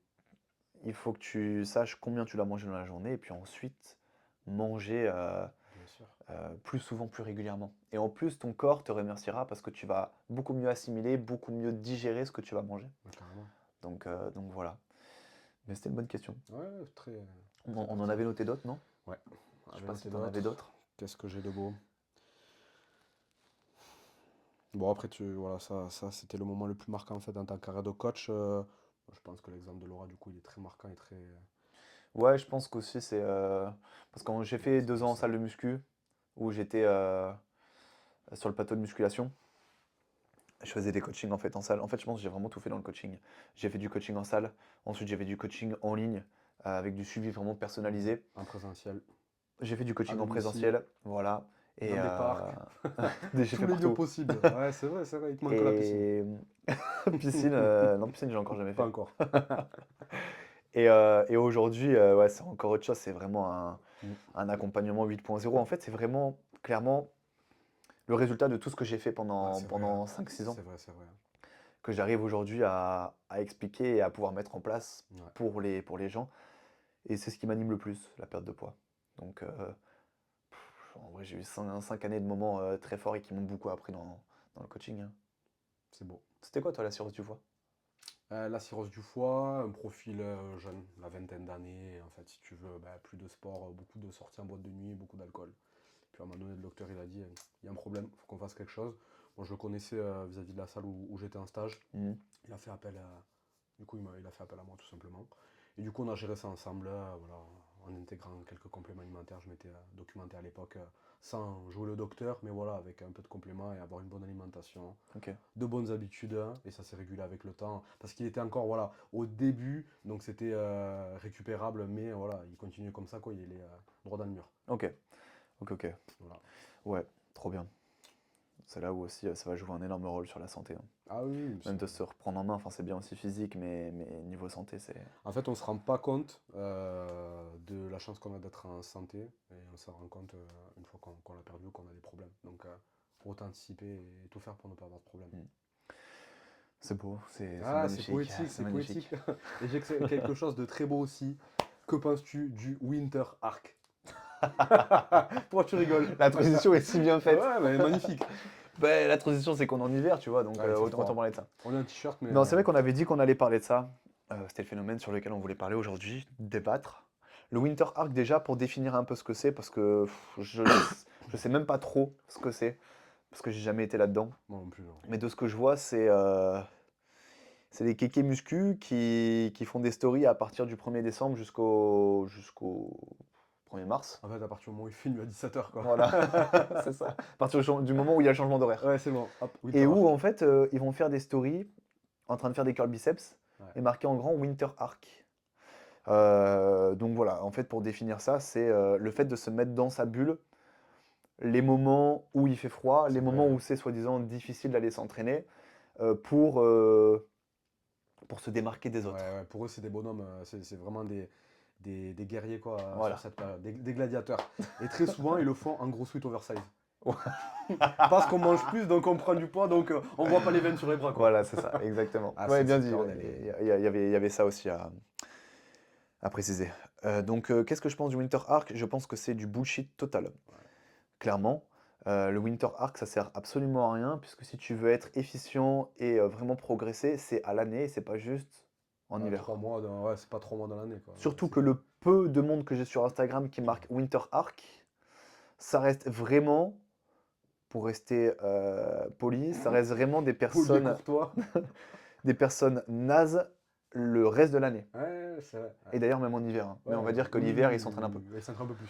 il faut que tu saches combien tu dois manger dans la journée et puis ensuite manger bien sûr. plus souvent, plus régulièrement. Et en plus, ton corps te remerciera parce que tu vas beaucoup mieux assimiler, beaucoup mieux digérer ce que tu vas manger. Ouais, carrément. Donc voilà. Mais c'était une bonne question. Ouais, très, On très on en avait pertinent. noté d'autres, non? Ouais. Je sais Avec pas si noté tu en avais d'autres. d'autres. Qu'est-ce que j'ai de beau? Bon, après, voilà, ça c'était le moment le plus marquant en fait dans ta carrière de coach. Je pense que l'exemple de Laura, du coup, il est très marquant et très. Ouais, je pense qu'aussi c'est parce que j'ai fait C'est 2 plus ans en ça. salle de muscu où j'étais sur le plateau de musculation. Je faisais des coachings en fait en salle. En fait, je pense que j'ai vraiment tout fait dans le coaching. J'ai fait du coaching en salle. Ensuite, j'ai fait du coaching en ligne avec du suivi vraiment personnalisé. En présentiel, J'ai fait du à coaching en domicile, présentiel, voilà. Et dans des parcs, j'ai tous fait les lieux partout. possibles. Ouais, c'est vrai, il te manque que la piscine. Et piscine, non, piscine, j'ai encore jamais Pas fait. encore. Et aujourd'hui, ouais, c'est encore autre chose. C'est vraiment Mm. un accompagnement 8.0. En fait, c'est vraiment clairement le résultat de tout ce que j'ai fait Ouais, pendant, c'est vrai, hein. pendant 5-6 ans. C'est vrai, c'est vrai. que j'arrive aujourd'hui à expliquer et à pouvoir mettre en place Ouais. pour les gens. Et c'est ce qui m'anime le plus, la perte de poids. Donc, en vrai, j'ai eu 5 années de moments très forts et qui m'ont beaucoup appris dans le coaching, hein. C'est beau. C'était quoi, toi, la cirrhose du foie? La cirrhose du foie, un profil jeune, la vingtaine d'années. En fait, si tu veux, bah, plus de sport, beaucoup de sorties en boîte de nuit, beaucoup d'alcool. Puis à un moment donné, le docteur il a dit, il y a un problème, il faut qu'on fasse quelque chose. Moi, je le connaissais vis-à-vis de la salle où j'étais en stage. Mhm. Il a fait appel à, du coup, il a fait appel à moi tout simplement. Et du coup, on a géré ça ensemble, voilà, en intégrant quelques compléments alimentaires. Je m'étais documenté à l'époque sans jouer le docteur, mais voilà, avec un peu de compléments et avoir une bonne alimentation, Ok. de bonnes habitudes, hein, et ça s'est régulé avec le temps. Parce qu'il était encore, voilà, au début, donc c'était récupérable, mais voilà, il continuait comme ça, quoi, il est droit dans le mur. Ok. Ok, ok. Voilà. Ouais, trop bien. C'est là où aussi ça va jouer un énorme rôle sur la santé, hein. Ah oui, oui, Même de se reprendre en main, enfin c'est bien aussi physique, mais niveau santé, c'est... en fait, on se rend pas compte de la chance qu'on a d'être en santé, et on s'en rend compte une fois qu'on l'a perdu ou qu'on a des problèmes. Donc, faut autant anticiper et tout faire pour ne pas avoir de problème. Mm. C'est beau, c'est Ah, c'est magnifique, poétique, c'est c'est poétique. magnifique. Et j'ai quelque chose de très beau aussi. Que penses-tu du Winter Arc? Pourquoi tu rigoles? La transition est si bien faite. Ouais, mais magnifique. Ben, la transition, c'est qu'on est en hiver, tu vois, donc Ouais, il fait autant froid. parler de ça. On a un t-shirt, mais Non, c'est vrai qu'on avait dit qu'on allait parler de ça. C'était le phénomène sur lequel on voulait parler aujourd'hui, débattre. Le Winter Arc, déjà, pour définir un peu ce que c'est, parce que je sais même pas trop ce que c'est, parce que j'ai jamais été là-dedans. moi non plus, non. Mais de ce que je vois, c'est des kékés muscu qui font des stories à partir du 1er décembre jusqu'au 1er mars. En fait, à partir du moment où il filme à 17h, quoi. Voilà, c'est ça. À partir du moment où il y a le changement d'horaire. Ouais, c'est bon. Hop, Winter Et où, Arc. en fait, ils vont faire des stories en train de faire des curl biceps Ouais. et marqué en grand Winter Arc. Donc voilà, en fait, pour définir ça, c'est le fait de se mettre dans sa bulle, les moments où il fait froid, les C'est vrai, moments hein. où c'est soi-disant difficile d'aller s'entraîner, pour se démarquer des Ouais, autres. ouais, pour eux, c'est des bonhommes, c'est vraiment des guerriers quoi, sur Voilà. cette période, des gladiateurs. Et très souvent, ils le font en gros suite oversize. Ouais. Parce qu'on mange plus, donc on prend du poids, donc on voit pas les veines sur les bras, quoi. Voilà, c'est ça, exactement. Ah, Ouais, bien cette dit. période, elle est... Il y avait ça aussi à préciser. Donc, qu'est-ce que je pense du Winter Arc? Je pense que c'est du bullshit total. Ouais. Clairement. Le Winter Arc, ça sert absolument à rien, puisque si tu veux être efficient et vraiment progresser, c'est à l'année, c'est pas juste en Ah, hiver. 3 mois, ouais, c'est pas 3 mois dans l'année, quoi. Ouais, Surtout c'est que clair. le peu de monde que j'ai sur Instagram qui marque Winter Arc, ça reste vraiment, pour rester poli, ça reste vraiment Poli et courtois. des personnes nazes le reste de l'année. Ouais, c'est vrai. Ouais, Et d'ailleurs même en hiver, hein. Mais ouais, on va dire que oui, oui, l'hiver, oui, ils s'entraînent un peu. oui, oui, il s'entraîne un peu plus.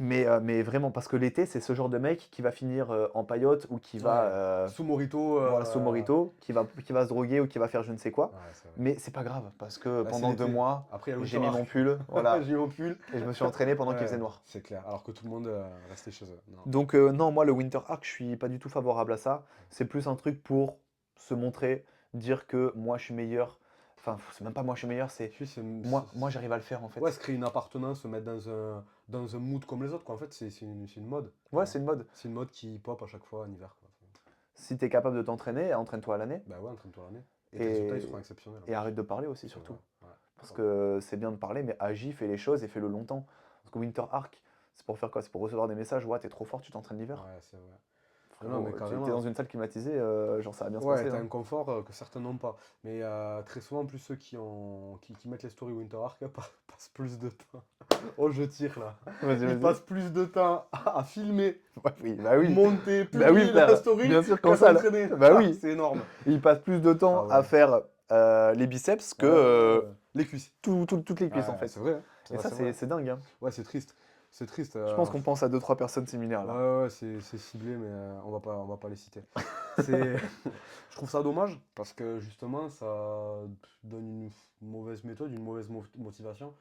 Mais vraiment, parce que l'été, c'est ce genre de mec qui va finir en paillote ou qui va, Ouais, sous Morito. voilà, sous Morito, qui va se droguer ou qui va faire je ne sais quoi. Ouais, c'est vrai. Mais c'est pas grave, parce que Là, c'est pendant 2 l'été. mois, Après, il y a le j'ai Winter mis mon Arc. pull, voilà, J'ai eu mon pull. et je me suis entraîné pendant qu'il faisait Ouais, noir. c'est clair. Alors que tout le monde restait chez eux. Non. Donc non, moi, le Winter Arc, je suis pas du tout favorable à ça. C'est plus un truc pour se montrer, dire que moi, je suis meilleur. Enfin, c'est même pas moi, je suis meilleur, c'est Si, moi, j'arrive à le faire, en ouais, fait. se créer une appartenance, se mettre dans un mood comme les autres, quoi. En fait, c'est une mode, tu Ouais, vois. c'est une mode. C'est une mode qui pop à chaque fois en hiver, quoi. Si t'es capable de t'entraîner, entraîne-toi à l'année. Bah ouais, entraîne-toi l'année. Et les résultats, ils seront Et, exceptionnels en et plus. arrête de parler aussi, C'est vrai. surtout. Ouais. Parce Ouais. que c'est bien de parler, mais agis, fais les choses et fais-le longtemps. Parce que Winter Arc, c'est pour faire quoi? C'est pour recevoir des messages, ouais, t'es trop fort, tu t'entraînes l'hiver. Ouais, c'est vrai. Non, non, mais Frérot, t'es dans carrément. une salle climatisée, genre ça va bien se Ouais, passer, t'as hein. un confort que certains n'ont pas. Mais très souvent, en plus, ceux qui mettent les stories Winter Arc passent plus de temps. Oh, je tire là. Vas-y, Ils vas-y. passent plus de temps à filmer, Ouais, oui, bah oui. monter, Bah oui, publier la frère. story Bien sûr qu'en qu'à salle. s'entraîner. Bah Ah, oui. c'est énorme. Il passe plus de Ah temps à ouais. faire les biceps que Ouais, ouais, ouais. Les cuisses. toutes les cuisses, en Ouais, fait. c'est vrai, hein. Et ça, C'est vrai. c'est dingue, hein. Ouais, c'est triste. C'est triste. Je pense qu'on pense à 2-3 personnes similaires, Ouais, là. ouais, ouais, c'est ciblé, mais on va pas les citer. C'est, je trouve ça dommage parce que justement, ça donne une mauvaise méthode, une mauvaise motivation.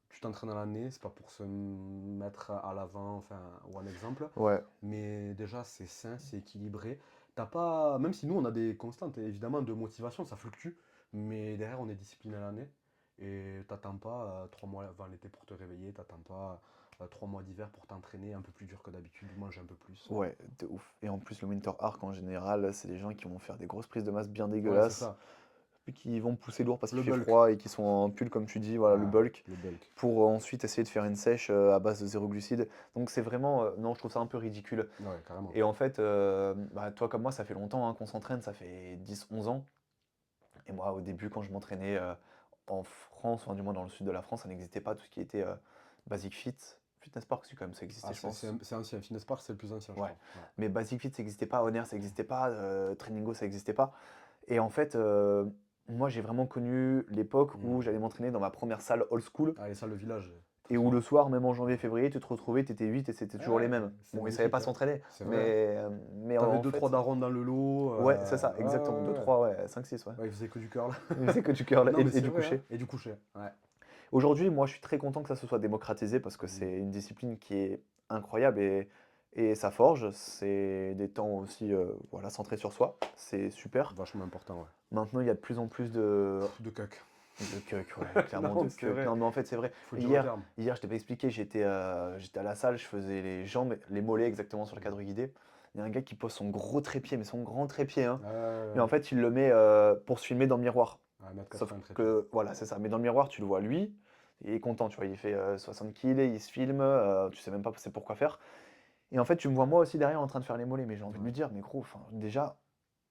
Tu t'entraînes à l'année, c'est pas pour se mettre à l'avant, enfin, ou un exemple, Ouais. mais déjà, c'est sain, c'est équilibré. T'as pas, même si nous, on a des constantes, évidemment, de motivation, ça fluctue, mais derrière, on est discipliné à l'année et t'attends pas 3 mois avant l'été pour te réveiller, t'attends pas 3 mois d'hiver pour t'entraîner un peu plus dur que d'habitude, manger un peu plus. Ouais, de ouf. Et en plus, le Winter Arc en général, c'est des gens qui vont faire des grosses prises de masse bien Ouais, c'est dégueulasses, ça. puis qui vont pousser lourd parce qu'il Le fait bulk. froid et qui sont en pull, comme tu dis, voilà, le Ah, bulk, le bulk. pour ensuite essayer de faire une sèche à base de zéro glucide. Donc c'est vraiment, non, je trouve ça un peu ridicule. Ouais, carrément. Et en fait, bah, toi comme moi, ça fait longtemps hein, qu'on s'entraîne, ça fait 10, 11 ans. Et moi, au début, quand je m'entraînais en France, enfin du moins dans le sud de la France, ça n'existait pas tout ce qui était Basic Fit. Fitness Park, si quand même, ça existait, Ah, je pense. c'est ancien. Fitness Park, c'est le plus ancien, je Ouais. crois. Ouais. Mais Basic Fit, ça n'existait pas, Honor, ça n'existait pas, Trainingo, ça n'existait pas. Et en fait, moi, j'ai vraiment connu l'époque où Hmm. j'allais m'entraîner dans ma première salle old school Ah, les salles de village, et très où fort. le soir, même en janvier-février, tu te retrouvais, tu étais 8 et c'était toujours les Ouais, mêmes. c'est Bon, ils savaient magnifique, pas hein. s'entraîner, C'est vrai, hein. mais T'avais en deux trois fait, darons dans le lot. ouais, c'est ça, exactement. 2, Ouais, ouais. 3, ouais, 5, 6, ouais. Ouais, ils faisaient que du curl. Mais c'est que du curl Non, mais et c'est du vrai, hein. coucher. Et du coucher. Ouais. Aujourd'hui, moi, je suis très content que ça se soit démocratisé parce que Oui, c'est une discipline qui est incroyable et ça forge. C'est des temps aussi, voilà, centrés sur soi. C'est super. vachement important, ouais. Maintenant, il y a de plus en plus de, De cuck. de cuck, ouais, clairement Non, de c'est cuck. vrai. Non, mais en fait, c'est vrai. Faut dire le Hier, terme. hier je t'avais expliqué, j'étais à la salle, je faisais les jambes, les mollets exactement sur le cadre guidé. Il y a un gars qui pose son gros trépied, mais son grand trépied, hein. Mais en fait, il le met pour se filmer dans le miroir. À 1,80 Sauf m trépied. que, voilà, c'est ça. Mais dans le miroir, tu le vois lui, il est content, tu vois, il fait 60 kilos, il se filme, tu sais même pas c'est pourquoi faire. Et en fait, tu me vois moi aussi derrière en train de faire les mollets, mais j'ai envie de Ouais, lui dire, mais gros, enfin, déjà,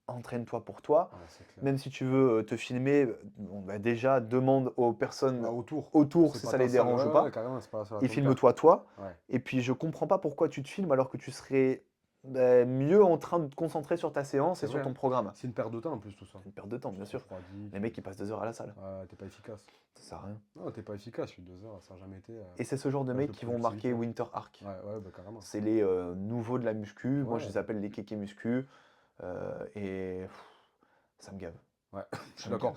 entraîne-toi pour toi. ouais, c'est clair. Même si tu veux te filmer, bon, bah, déjà, demande aux Ouais, personnes autour. autour C'est si pas ça ta les salle. dérange ou Ouais, ouais, pas. carrément, c'est pas la salle à Et ton père. filme-toi toi. Ouais. Et puis, je comprends pas pourquoi tu te filmes alors que tu serais mieux en train de te concentrer sur ta séance C'est et vrai, sur ton hein. programme. C'est une perte de temps en plus, tout ça. C'est une perte de temps, Tu bien te sûr. refroidis. Les mecs, ils passent 2 heures à la salle. Ouais, t'es pas efficace. Ça sert à rien. Non, t'es pas efficace, 2 heures, ça a jamais été Et c'est ce genre de gage mecs de qui vont marquer productivité. Winter Arc. Ouais, ouais, bah carrément. C'est les nouveaux de la muscu. Moi, je Ouais, les appelle les kékés muscu. Et ça me gave. ouais, je suis Ça me d'accord.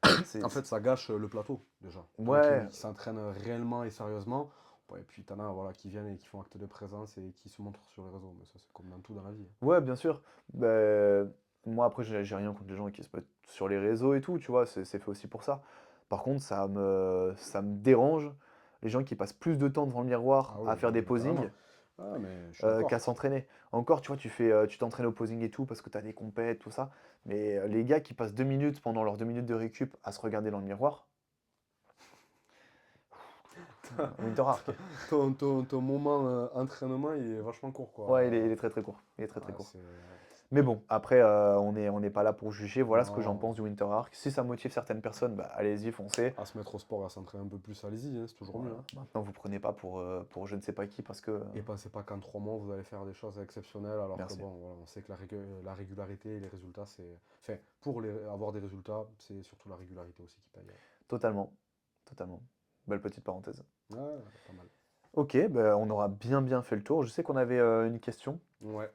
gave. En fait, ça gâche le plateau, déjà. Tant Ouais, qu'ils s'entraînent réellement et sérieusement. Ouais, et puis t'en as voilà, qui viennent et qui font acte de présence et qui se montrent sur les réseaux. Mais ça, c'est comme dans tout dans la vie. ouais, bien sûr. Ben, moi, après, j'ai rien contre les gens qui se mettent sur les réseaux et tout, tu vois, c'est fait aussi pour ça. Par contre, ça me dérange les gens qui passent plus de temps devant le miroir Ah à oui, faire oui, des bah carrément. posings Ah, mais je suis qu'à d'accord. s'entraîner. Encore, tu vois, tu t'entraînes au posing et tout parce que tu as des compètes, tout ça. Mais les gars qui passent 2 minutes pendant leurs 2 minutes de récup à se regarder dans le miroir, Winter Arc. Ton moment entraînement, il est vachement court, Ouais, quoi. il est très très court. Il est très très Ouais, court. c'est. Mais bon, après, on n'est pas là pour juger. Voilà ce que j'en Non. pense du Winter Arc. Si ça motive certaines personnes, bah, allez-y, foncez. À se mettre au sport, à s'entraîner un peu plus, allez-y, hein, c'est toujours mieux, Voilà. hein. Maintenant, vous prenez pas pour je ne sais pas qui parce que. Et pensez pas qu'en 3 mois, vous allez faire des choses exceptionnelles, alors que Merci. bon, voilà, on sait que la régularité et les résultats, c'est. Enfin, pour avoir des résultats, c'est surtout la régularité aussi qui paye. Totalement. Totalement. Belle petite parenthèse. Ouais, pas mal. Ok, bah, on aura bien fait le tour. Je sais qu'on avait une question Ouais,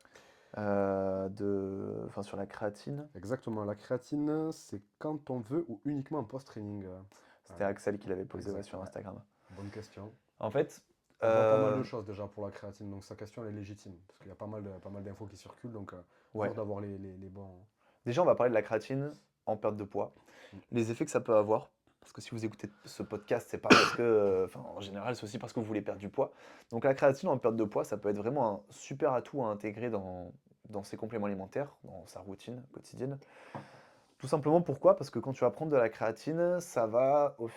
enfin, sur la créatine. exactement. La créatine, c'est quand on veut ou uniquement en post-training. C'était Axel qui l'avait posé ouais, sur Exact, ouais. Instagram. Bonne question. En fait, On voit pas mal euh, de choses déjà pour la créatine, donc sa question elle est légitime, parce qu'il y a pas mal d'infos qui circulent, donc ouais. dur d'avoir les bons. Déjà, on va parler de la créatine en perte de poids. Mm. Les effets que ça peut avoir. Parce que si vous écoutez ce podcast, c'est pas parce que. Enfin, en général, c'est aussi parce que vous voulez perdre du poids. Donc, la créatine en perte de poids, ça peut être vraiment un super atout à intégrer dans ses compléments alimentaires, dans sa routine quotidienne. Tout simplement pourquoi? Parce que quand tu vas prendre de la créatine, enfin, ça va au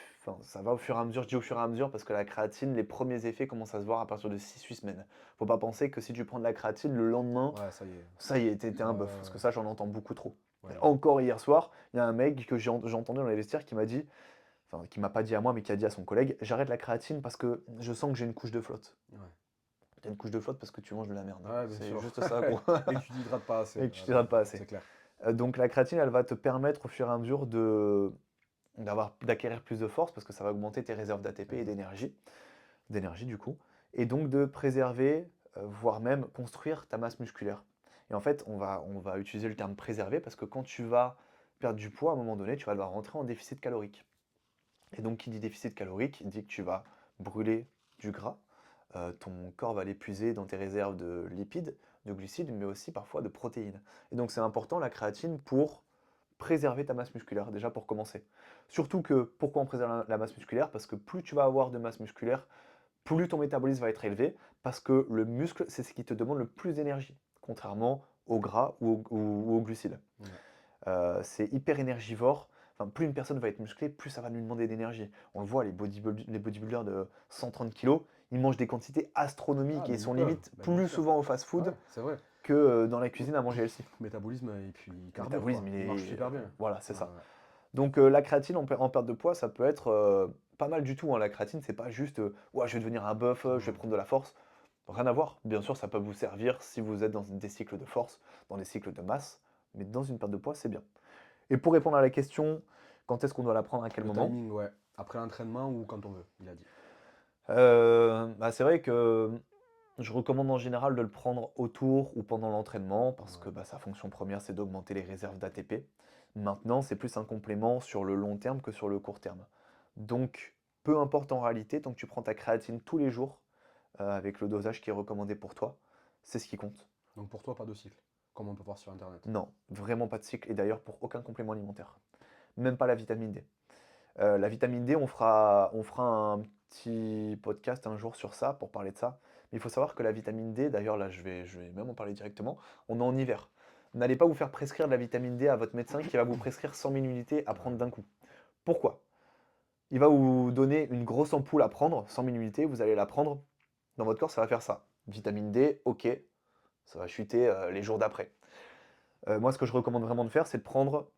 fur et à mesure. Je dis au fur et à mesure parce que la créatine, les premiers effets commencent à se voir à partir de 6-8 semaines. Faut pas penser que si tu prends de la créatine, le lendemain, Ouais, ça y est. ça y est, t'es un Ouais, bœuf. Parce que ça, j'en entends beaucoup trop. ouais, Encore hier soir, il y a un mec que j'ai entendu dans les vestiaires qui m'a dit, enfin qui m'a pas dit à moi, mais qui a dit à son collègue, j'arrête la créatine parce que je sens que j'ai une couche de flotte. ouais. T'as une couche de flotte parce que tu manges de la merde. Ouais, bien C'est sûr. juste ça, gros. Et que tu t'hydrates pas assez. Et que tu t'hydrates pas assez. C'est clair. Donc la créatine, elle va te permettre au fur et à mesure d'acquérir plus de force parce que ça va augmenter tes réserves d'ATP et Exact. d'énergie du coup, et donc de préserver, voire même construire ta masse musculaire. Et en fait, on va utiliser le terme préserver parce que quand tu vas perdre du poids, à un moment donné, tu vas devoir rentrer en déficit calorique. Et donc, qui dit déficit calorique, dit que tu vas brûler du gras, ton corps va l'épuiser dans tes réserves de lipides, de glucides, mais aussi parfois de protéines. Et donc, c'est important la créatine pour préserver ta masse musculaire, déjà pour commencer. Surtout que, pourquoi on préserve la masse musculaire? Parce que plus tu vas avoir de masse musculaire, plus ton métabolisme va être élevé parce que le muscle, c'est ce qui te demande le plus d'énergie, contrairement au gras ou aux glucides. Ouais. C'est hyper énergivore. Enfin, plus une personne va être musclée, plus ça va lui demander d'énergie. On le voit, les bodybuilders de 130 kilos, ils mangent des quantités astronomiques Ah, et mais ils ils sont peuvent, limite bah, bien plus sûr. souvent au Ouais, fast-food c'est vrai. que dans la cuisine à manger healthy. Métabolisme et puis il Le carbure métabolisme, quoi. il Il marche est. super bien. Voilà, c'est Ouais, ça. ouais. Donc la créatine en perte de poids, ça peut être pas mal du tout, hein. La créatine, c'est pas juste ouais, je vais devenir un bœuf, je vais Non. prendre de la force. Rien à voir. Bien sûr, ça peut vous servir si vous êtes dans des cycles de force, dans des cycles de masse, mais dans une perte de poids, c'est bien. Et pour répondre à la question, quand est-ce qu'on doit la prendre, à quel Le moment? timing, ouais. Après l'entraînement ou quand on veut, il a dit. Bah, c'est vrai que je recommande en général de le prendre autour ou pendant l'entraînement parce que Ouais. bah, sa fonction première, c'est d'augmenter les réserves d'ATP. Maintenant, c'est plus un complément sur le long terme que sur le court terme. Donc, peu importe en réalité, tant que tu prends ta créatine tous les jours, avec le dosage qui est recommandé pour toi, c'est ce qui compte. Donc pour toi, pas de cycle, comme on peut voir sur internet. Non, vraiment pas de cycle et d'ailleurs pour aucun complément alimentaire. Même pas la vitamine D. La vitamine D, on fera un petit podcast un jour sur ça, pour parler de ça. Mais il faut savoir que la vitamine D, d'ailleurs là je vais même en parler directement, on est en hiver. N'allez pas vous faire prescrire de la vitamine D à votre médecin qui va vous prescrire 100 000 unités à prendre Ouais. d'un coup. Pourquoi? Il va vous donner une grosse ampoule à prendre, 100 000 unités, vous allez la prendre, dans votre corps ça va faire ça. Vitamine D, ok, ça va chuter les jours d'après. Moi ce que je recommande vraiment de faire, c'est de prendre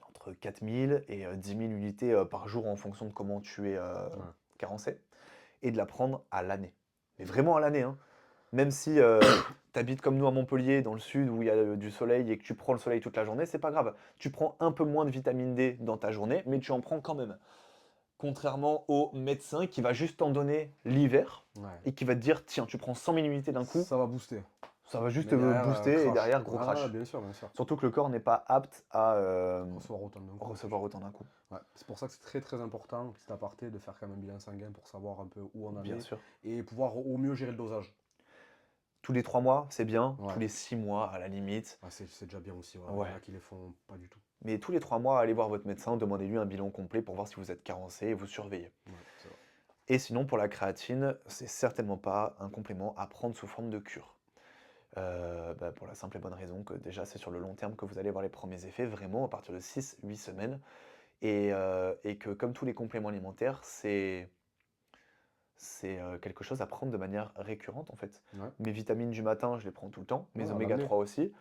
entre 4000 et 10 000 unités par jour en fonction de comment tu es Ouais. carencé, et de la prendre à l'année. Mais vraiment à l'année, hein. Même si tu habites comme nous à Montpellier, dans le sud, où il y a du soleil et que tu prends le soleil toute la journée, c'est pas grave. Tu prends un peu moins de vitamine D dans ta journée, mais tu en prends quand même. Contrairement au médecin qui va juste t'en donner l'hiver Ouais. et qui va te dire, tiens, tu prends 100 000 unités d'un coup, Ça va booster. ça va juste Mais derrière, booster et crash. derrière, gros Ah, crash. bien sûr, bien sûr. Surtout que le corps n'est pas apte à Recevoir autant d'un coup, c'est recevoir sûr. autant d'un coup. Ouais. C'est pour ça que c'est très très important, petit aparté, de faire quand même un bilan sanguin pour savoir un peu où on en Bien est sûr. et pouvoir au mieux gérer le dosage. Tous les 3 mois, c'est bien. Ouais. Tous les 6 mois, à la limite. Ah, c'est déjà bien aussi, voilà. Il y en Ouais. a qui les font pas du tout. Mais tous les 3 mois, allez voir votre médecin, demandez-lui un bilan complet pour voir si vous êtes carencé et vous surveillez. Ouais, c'est vrai. Et sinon, pour la créatine, c'est certainement pas un complément à prendre sous forme de cure. Bah, pour la simple et bonne raison que déjà, c'est sur le long terme que vous allez voir les premiers effets, vraiment à partir de 6-8 semaines. Et que comme tous les compléments alimentaires, c'est quelque chose à prendre de manière récurrente en fait. Ouais. Mes vitamines du matin, je les prends tout le temps, mes Ouais, à oméga l'année. 3 aussi.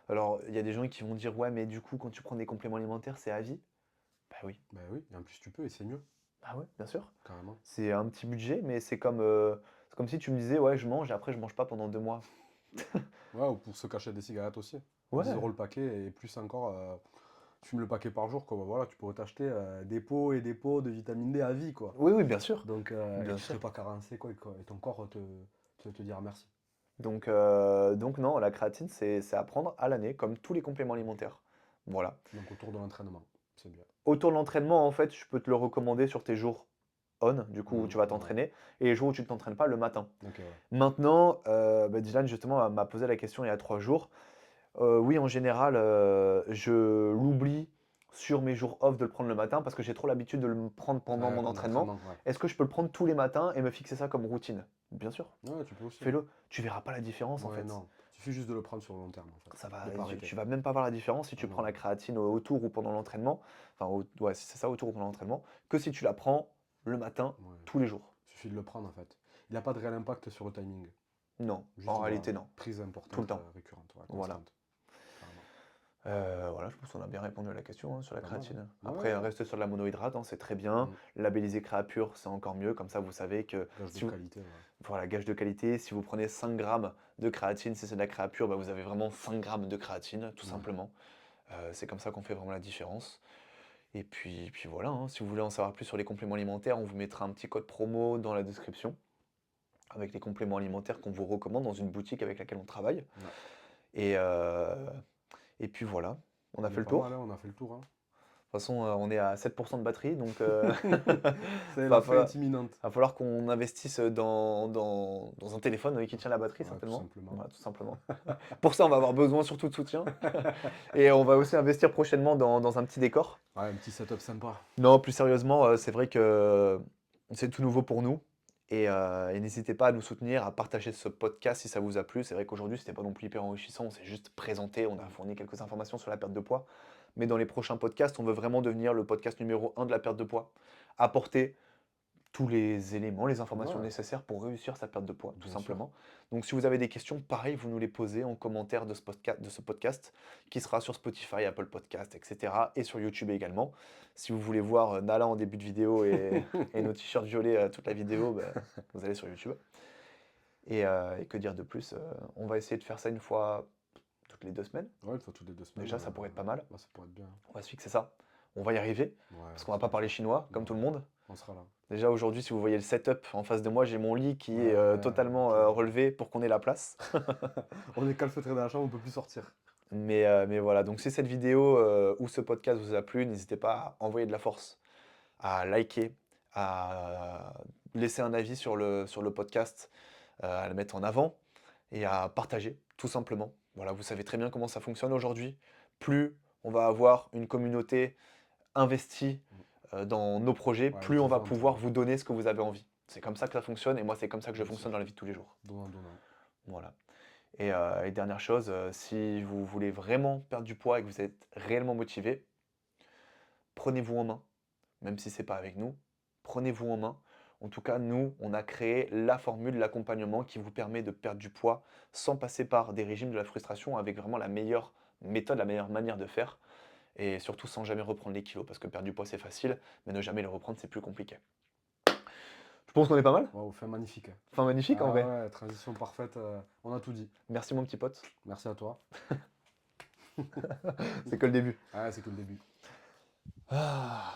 Alors, il y a des gens qui vont dire, ouais, mais du coup, quand tu prends des compléments alimentaires, c'est à vie. Bah oui, Ben oui, et en plus tu peux et c'est mieux, bah ouais, bien sûr. carrément. C'est un petit budget, mais c'est comme si tu me disais, ouais, je mange et après je mange pas pendant 2 mois. Ouais, ou pour se cacher des cigarettes aussi. 10 Ouais, euros le paquet et plus encore, tu fumes le paquet par jour, quoi. Bah voilà, tu pourrais t'acheter des pots et des pots de vitamine D à vie, quoi. oui, oui, bien sûr, Donc, et bien tu serais sûr. pas carencé, quoi, et ton corps te dira merci. Donc non, la créatine, c'est à prendre à l'année, comme tous les compléments alimentaires. Voilà. Donc autour de l'entraînement, c'est bien. Autour de l'entraînement, en fait, je peux te le recommander sur tes jours on, du coup, où tu vas Ouais. t'entraîner, et les jours où tu ne t'entraînes pas le matin. Ok, ouais. Maintenant, bah, Dylan, justement, m'a posé la question il y a 3 jours. Oui, en général, je l'oublie sur mes jours off de le prendre le matin parce que j'ai trop l'habitude de le prendre pendant Ouais, mon pendant entraînement. l'entraînement, ouais. Est-ce que je peux le prendre tous les matins et me fixer ça comme routine? Bien sûr, Ouais, tu peux aussi. fais-le. Tu verras pas la différence en Ouais, fait. non. Il suffit juste de le prendre sur le long terme, en fait. Ça va, De pas tu, arrêter. tu vas même pas voir la différence si Ah tu prends non. la créatine autour ou pendant l'entraînement. Enfin, ouais, c'est ça, autour ou pendant l'entraînement, que si tu la prends le matin, Ouais. tous les jours. Il suffit de le prendre, en fait. Il n'a pas de réel impact sur le timing. Non, Juste, en voilà, réalité, non. prise Tout le importante, temps. récurrente, ouais, Voilà. constante. Carrément. Voilà, je pense qu'on a bien répondu à la question hein, sur la Pas mal, créatine. hein. Après, Ouais. rester sur de la monohydrate, hein, c'est très bien. Mm. Labelliser Créapure, c'est encore mieux. Comme ça, vous savez que Gage de si vous, qualité, ouais. voilà, gage de qualité, si vous prenez 5 grammes de créatine, si c'est de la Créapure, bah, vous avez vraiment 5 grammes de créatine, tout Ouais. simplement. C'est comme ça qu'on fait vraiment la différence. Et puis voilà, hein, si vous voulez en savoir plus sur les compléments alimentaires, on vous mettra un petit code promo dans la description avec les compléments alimentaires qu'on vous recommande dans une boutique avec laquelle on travaille. Ouais. Et, euh, et puis voilà, on a On fait est le pas mal, tour. hein, on a fait le tour, hein. De toute façon, on est à 7% de batterie, donc C'est va la fin falloir, est imminente. va falloir qu'on investisse dans un téléphone qui tient la batterie, Ouais, tout certainement. simplement. Voilà, tout simplement. Pour ça, on va avoir besoin surtout de soutien. Et on va aussi investir prochainement dans un petit décor. Ouais, un petit setup sympa. Non, plus sérieusement, c'est vrai que c'est tout nouveau pour nous. Et n'hésitez pas à nous soutenir, à partager ce podcast si ça vous a plu. C'est vrai qu'aujourd'hui, c'était pas non plus hyper enrichissant, on s'est juste présenté, on a fourni quelques informations sur la perte de poids. Mais dans les prochains podcasts, on veut vraiment devenir le podcast numéro 1 de la perte de poids. Apporter tous les éléments, les informations Ouais, nécessaires pour réussir sa perte de poids, tout bien sûr. simplement. Donc si vous avez des questions, pareil, vous nous les posez en commentaire de ce podcast, qui sera sur Spotify, Apple Podcast, etc. et sur YouTube également. Si vous voulez voir Nala en début de vidéo et nos t-shirts violets toute la vidéo, bah, vous allez sur YouTube. Et que dire de plus, on va essayer de faire ça une fois toutes les 2 semaines. Ouais, une fois toutes les 2 semaines. Déjà, ça pourrait être pas mal. Bah, ça pourrait être bien. On va se fixer ça. On va y arriver, Ouais, parce qu'on va pas parler chinois, comme tout le monde. on sera là. Déjà aujourd'hui, si vous voyez le setup en face de moi, j'ai mon lit qui est Ouais, totalement ok. relevé pour qu'on ait la place. On est calfeutré dans la chambre, on peut plus sortir. Mais voilà, donc si cette vidéo ou ce podcast vous a plu, n'hésitez pas à envoyer de la force, à liker, à laisser un avis sur le podcast, à le mettre en avant et à partager, tout simplement. Voilà, vous savez très bien comment ça fonctionne aujourd'hui. Plus on va avoir une communauté investie dans nos projets, Ouais, plus on va vivante, pouvoir vous donner ce que vous avez envie. C'est comme ça que ça fonctionne et moi c'est comme ça que je bien fonctionne sûr. dans la vie de tous les jours. Donnant, donnant. Voilà. Et dernière chose, si vous voulez vraiment perdre du poids et que vous êtes réellement motivé, prenez-vous en main, même si c'est pas avec nous, prenez-vous en main. En tout cas, nous, on a créé la formule, l'accompagnement qui vous permet de perdre du poids sans passer par des régimes de la frustration, avec vraiment la meilleure méthode, la meilleure manière de faire, et surtout sans jamais reprendre les kilos, parce que perdre du poids c'est facile, mais ne jamais les reprendre c'est plus compliqué. Je pense qu'on est pas mal. Wow, fin magnifique. Enfin magnifique en Ah vrai. ouais, transition parfaite, on a tout dit. Merci mon petit pote. Merci à toi. C'est que le début. Ah, c'est que le début. Ah.